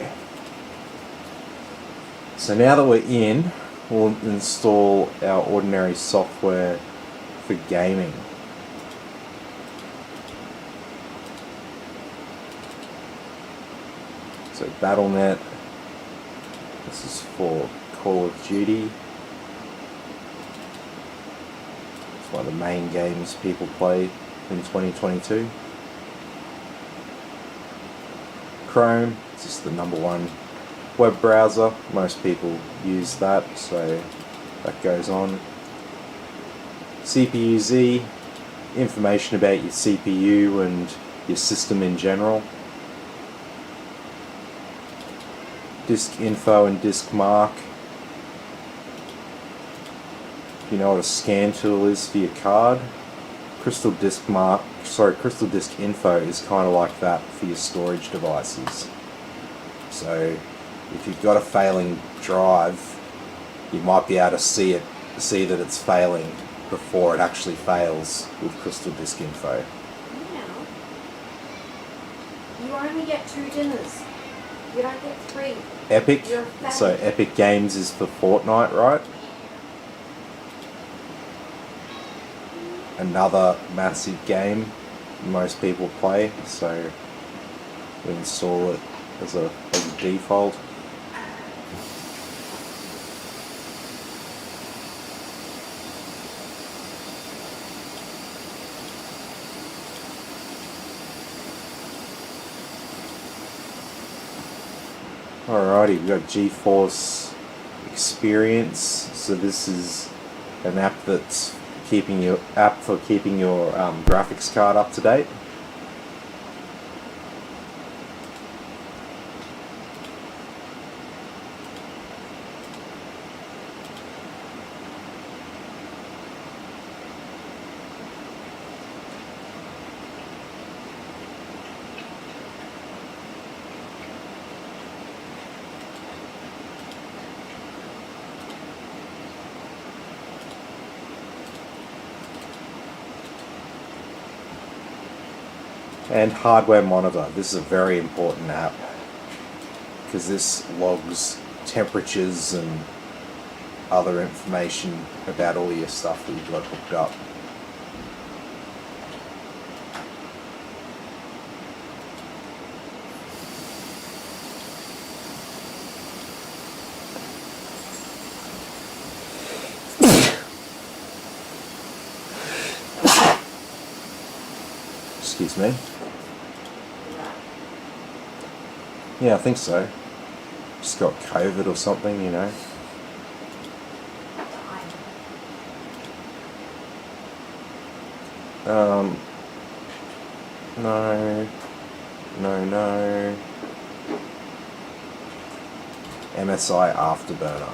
So now that we're in, we'll install our ordinary software for gaming. So Battle.net, this is for Call of Duty. It's one of the main games people play in 2022. Chrome, it's just the #1 web browser. Most people use that, so that goes on. CPU-Z, information about your CPU and your system in general. Disk info and disk mark. You know what a scan tool is for your card. Crystal disk info is kind of like that for your storage devices. So if you've got a failing drive, you might be able to see that it's failing before it actually fails with crystal disk info. Now, you only get 2 dinners. You don't get 3. Epic. So Epic Games is for Fortnite, right? Another massive game most people play, so we install it as a default. Alrighty, we've got GeForce Experience. So this is an app that's keeping your graphics card up to date. And hardware monitor. This is a very important app because this logs temperatures and other information about all your stuff that you've got hooked up. Excuse me. Yeah, I think so. Just got COVID or something, you know. No. MSI Afterburner.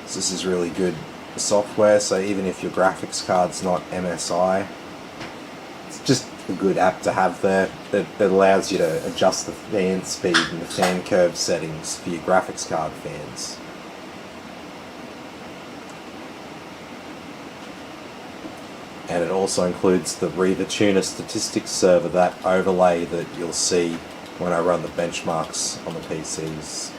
So this is really good software, so even if your graphics card's not MSI, it's just a good app to have there that allows you to adjust the fan speed and the fan curve settings for your graphics card fans. And it also includes the Riva Tuner statistics server, that overlay that you'll see when I run the benchmarks on the PCs.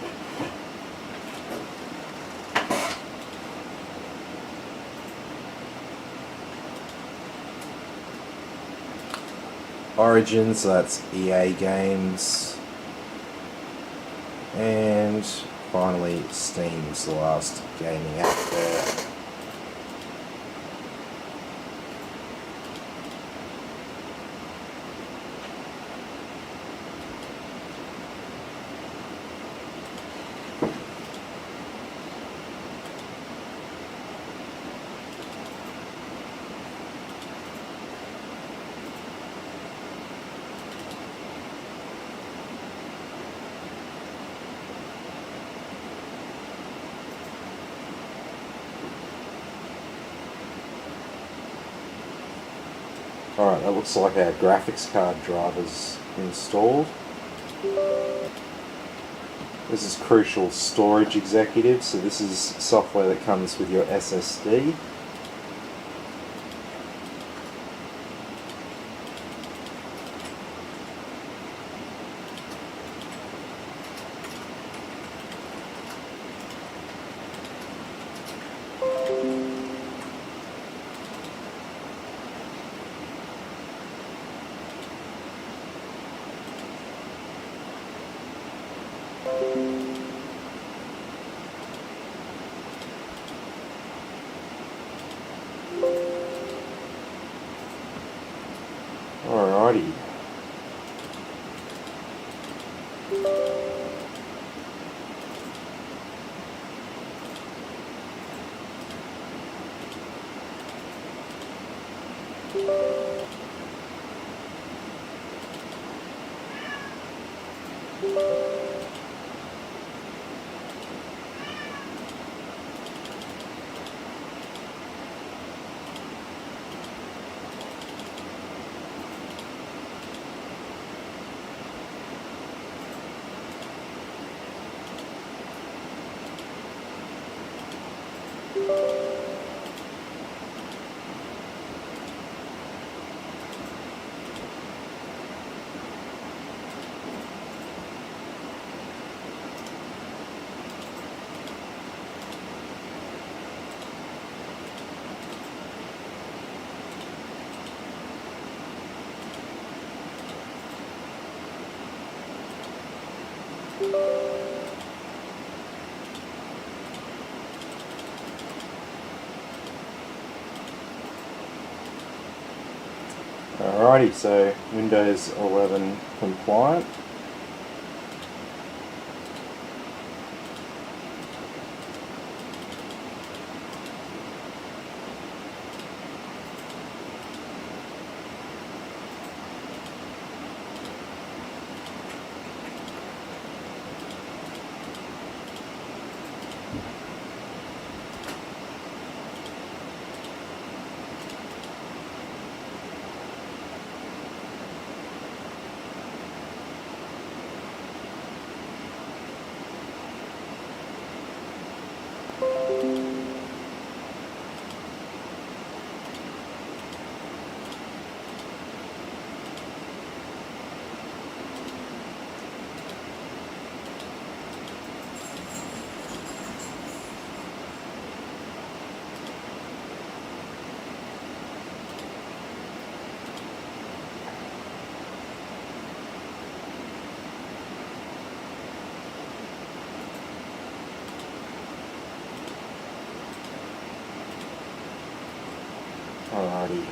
Origin, so that's EA games. And finally Steam's the last gaming app there. Alright, that looks like our graphics card driver's installed. This is Crucial Storage Executive, so this is software that comes with your SSD. Alrighty. Alrighty, so Windows 11 compliant. Alrighty.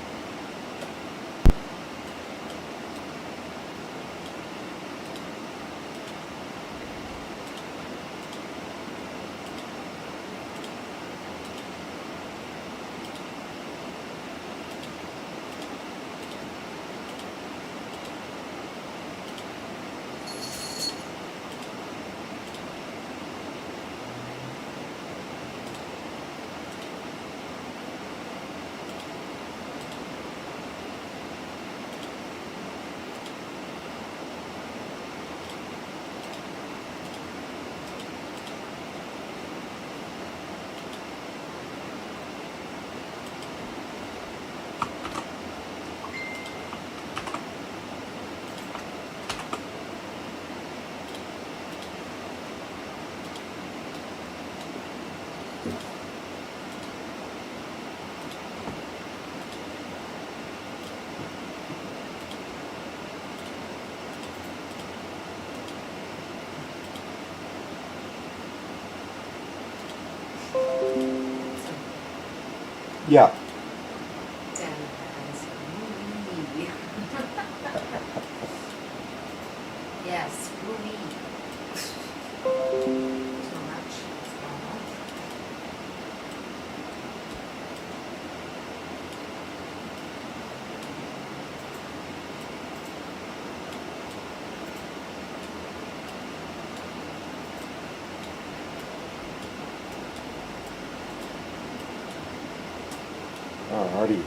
Yeah. Damn it, guys. Yes, movie. So much is going on. Alrighty.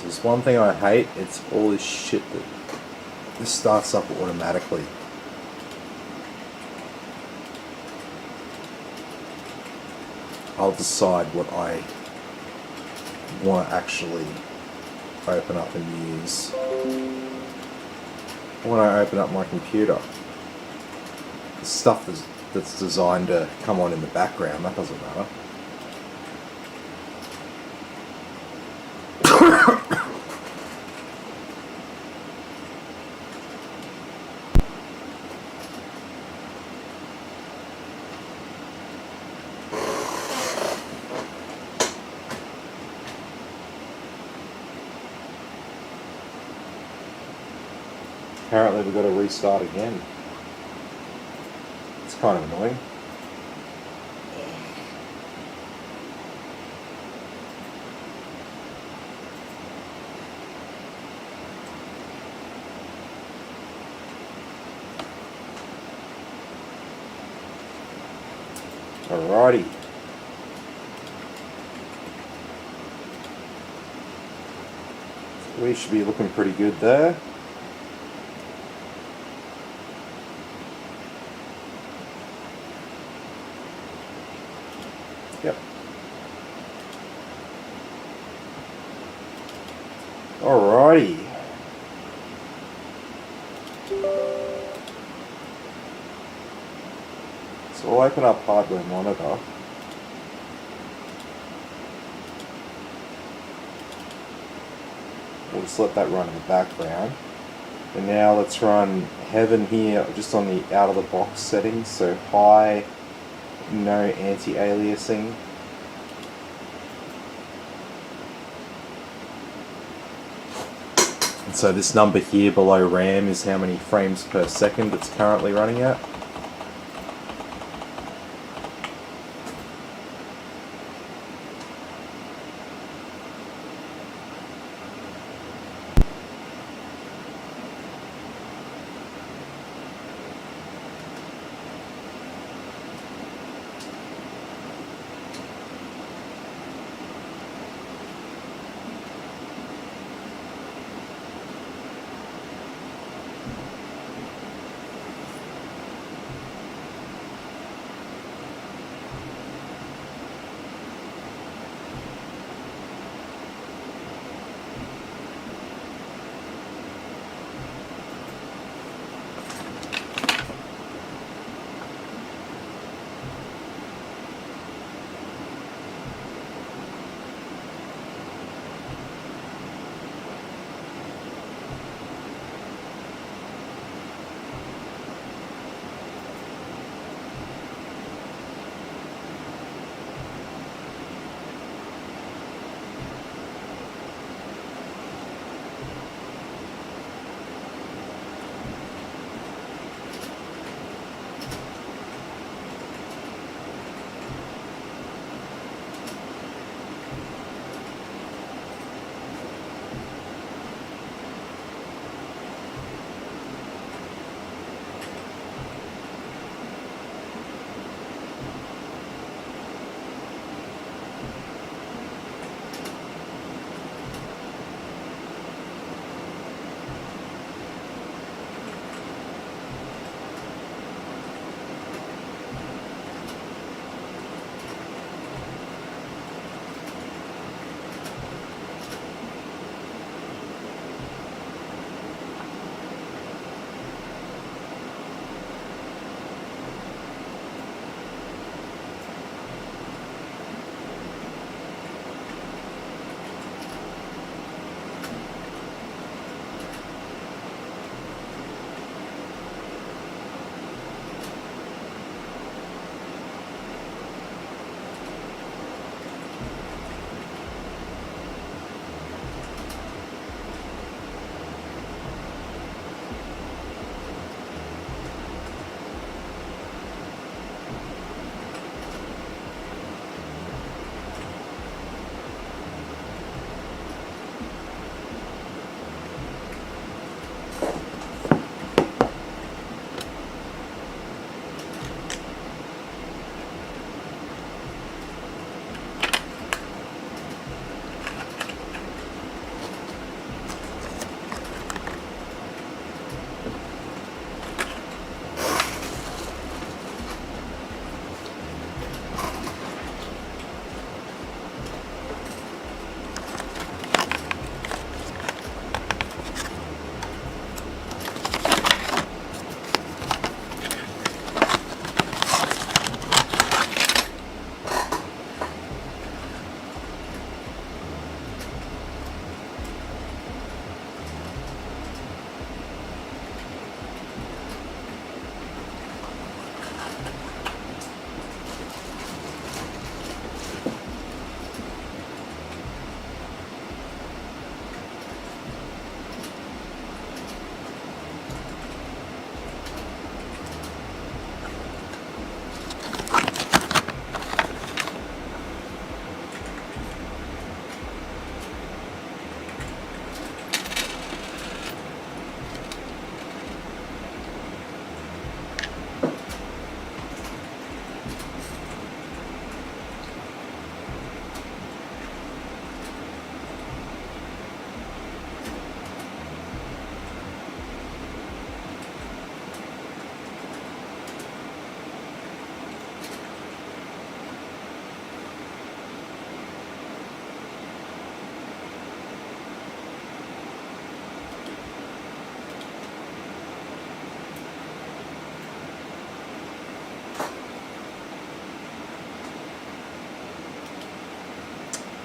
There's one thing I hate, it's all this shit that this starts up automatically. I'll decide what I want to actually open up and use when I open up my computer. The stuff that's designed to come on in the background, that doesn't matter. Apparently we've got to restart again. It's kind of annoying. Alrighty. We should be looking pretty good there. Yep. Alrighty. So we'll open up hardware monitor. We'll just let that run in the background. And now let's run Heaven here just on the out of the box settings. So high, no anti-aliasing. And so this number here below RAM is how many frames per second it's currently running at.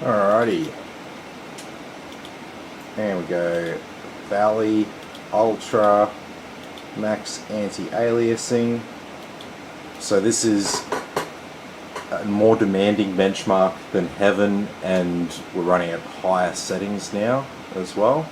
Alrighty. And we go Valley, Ultra, Max Anti-Aliasing. So this is a more demanding benchmark than Heaven, and we're running at higher settings now as well.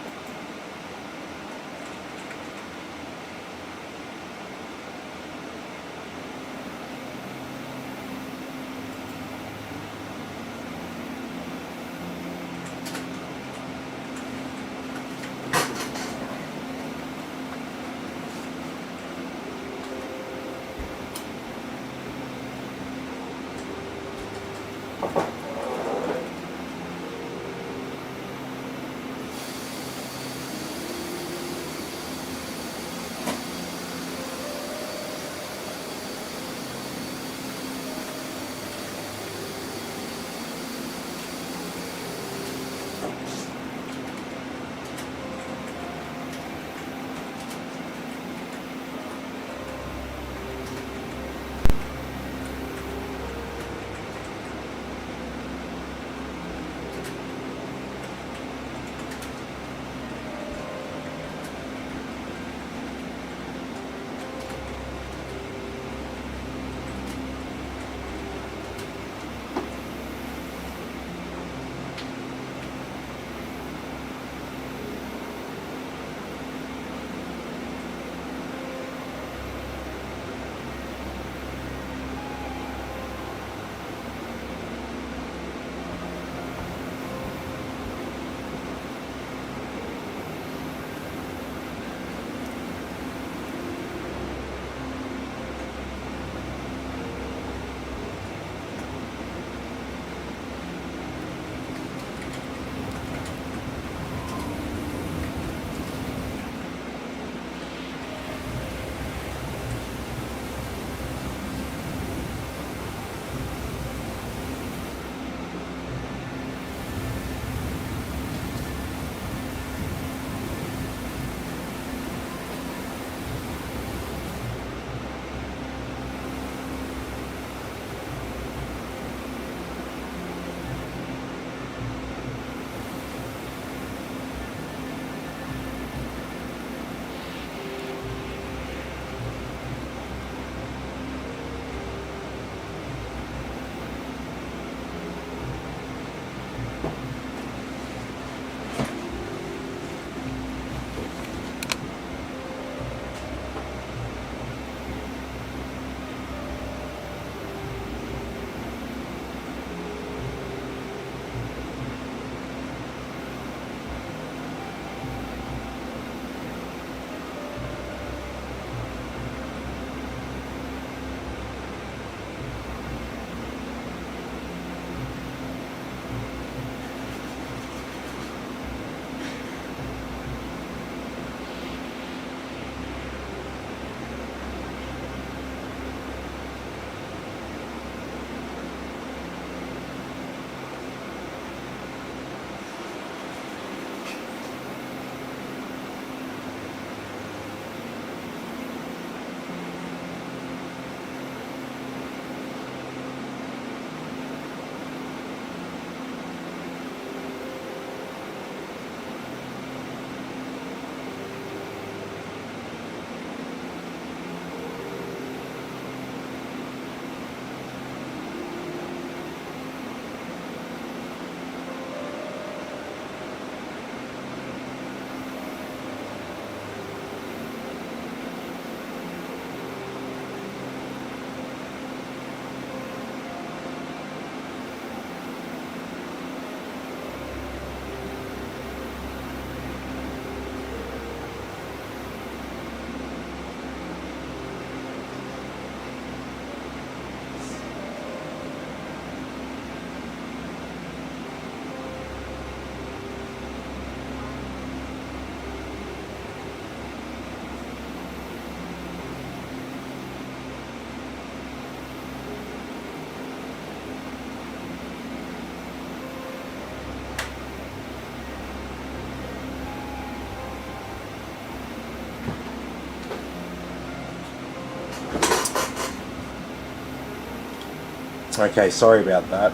Okay, sorry about that.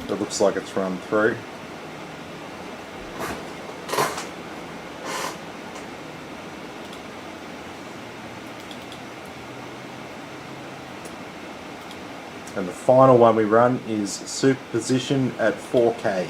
It looks like it's run through. And the final one we run is superposition at 4K.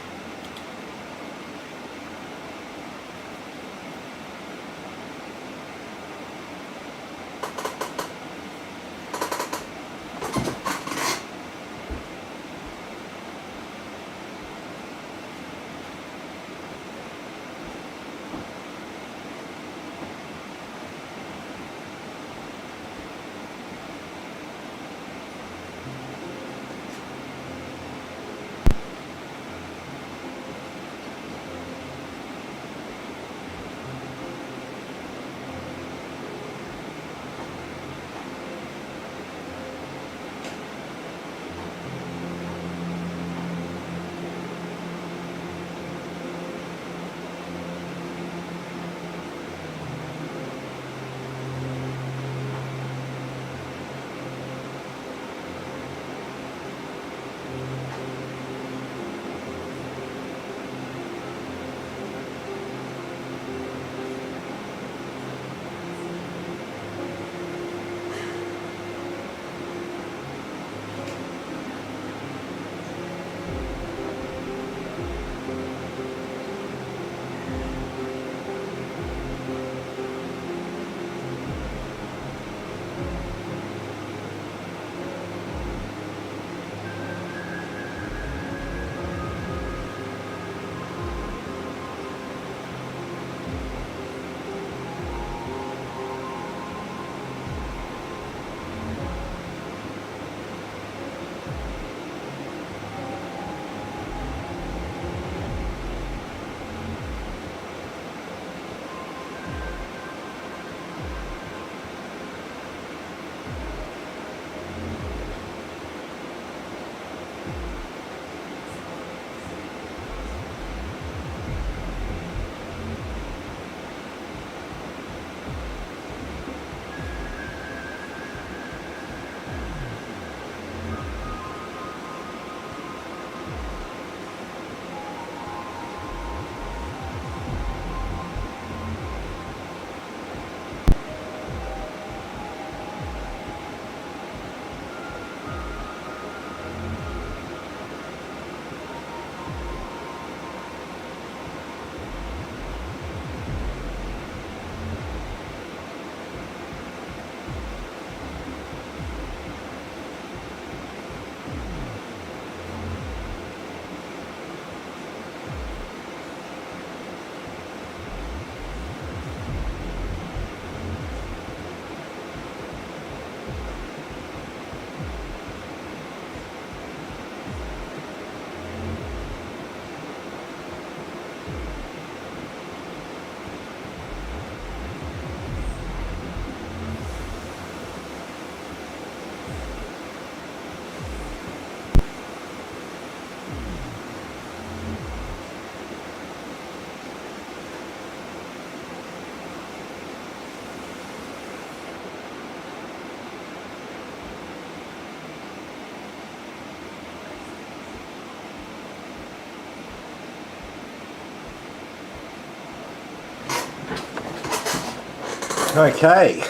Okay.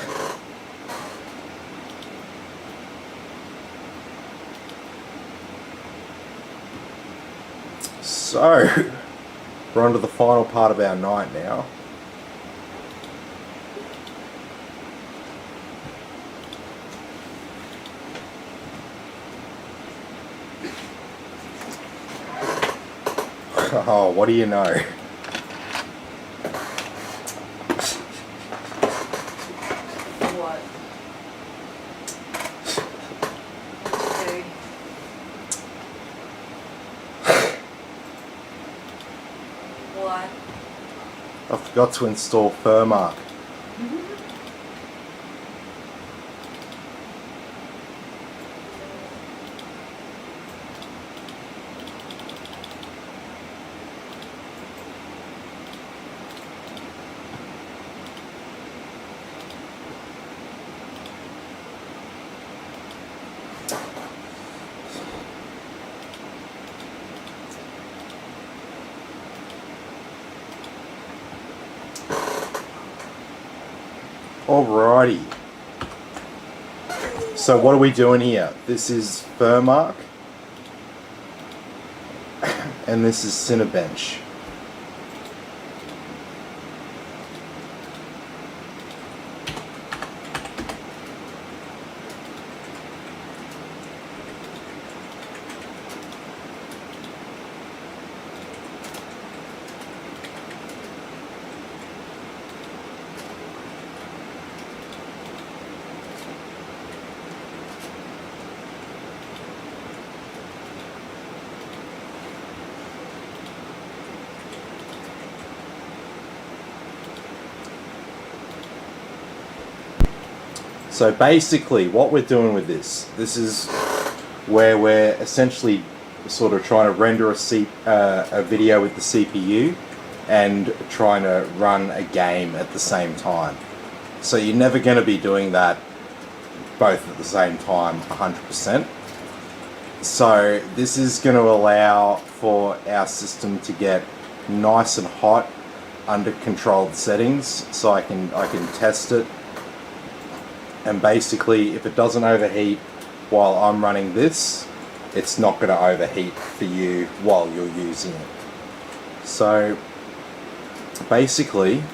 So, we're on to the final part of our night now. Oh, what do you know? What? Dude. What? I forgot to install Furmark. Alrighty. So what are we doing here? This is Furmark, and this is Cinebench. So basically what we're doing with this is where we're essentially sort of trying to render a video with the CPU and trying to run a game at the same time. So you're never going to be doing that both at the same time 100%. So this is going to allow for our system to get nice and hot under controlled settings, so I can test it. And basically, if it doesn't overheat while I'm running this, it's not going to overheat for you while you're using it. So basically,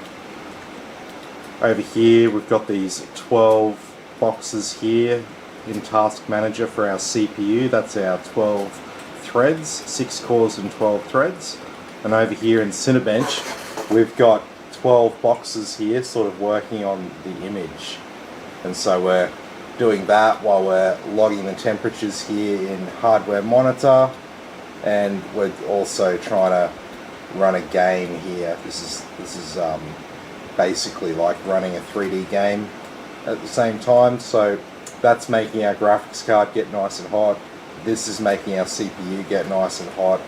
over here we've got these 12 boxes here in Task Manager for our CPU. That's our 12 threads, 6 cores and 12 threads. And over here in Cinebench, we've got 12 boxes here sort of working on the image. And so we're doing that while we're logging the temperatures here in Hardware Monitor, and we're also trying to run a game here. This is basically like running a 3D game at the same time. So that's making our graphics card get nice and hot. This is making our CPU get nice and hot,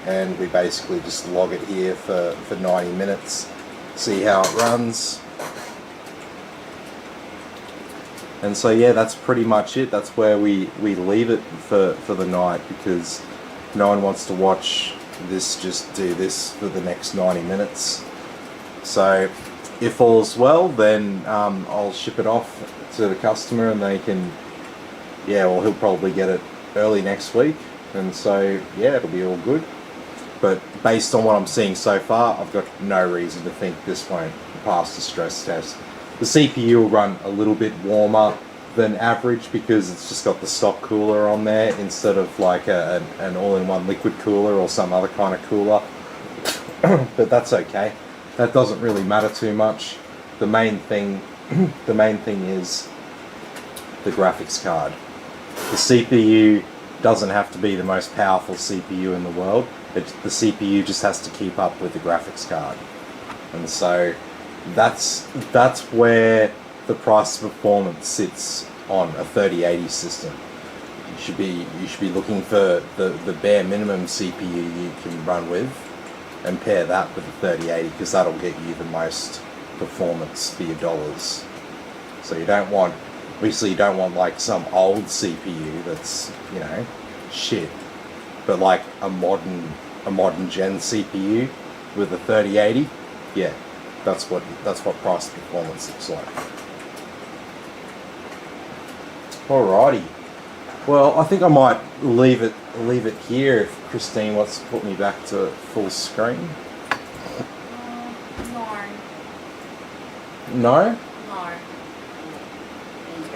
and we basically just log it here for 90 minutes, see how it runs. And so yeah, that's pretty much it. That's where we leave it for the night, because no one wants to watch this just do this for the next 90 minutes. So if all's well, then I'll ship it off to the customer, and they can, yeah, well, he'll probably get it early next week. And so yeah, it'll be all good. But based on what I'm seeing so far, I've got no reason to think this won't pass the stress test. The CPU will run a little bit warmer than average because it's just got the stock cooler on there instead of like an all-in-one liquid cooler or some other kind of cooler. But that's okay. That doesn't really matter too much. The main thing is the graphics card. The CPU doesn't have to be the most powerful CPU in the world. The CPU just has to keep up with the graphics card. And so that's where the price performance sits on a 3080 system. You should be looking for the bare minimum CPU you can run with, and pair that with the 3080, because that'll get you the most performance for your dollars. So you don't want, obviously you don't want like some old CPU that's, you know, shit, but like a modern gen CPU with a 3080, yeah. That's what price performance looks like. Alrighty. Well, I think I might leave it here if Christine wants to put me back to full screen. No. No? No.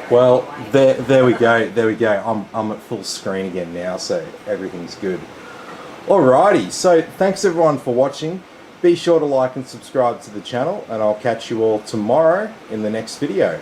Well, there we go. I'm at full screen again now, so everything's good. Alrighty. So thanks everyone for watching. Be sure to like and subscribe to the channel, and I'll catch you all tomorrow in the next video.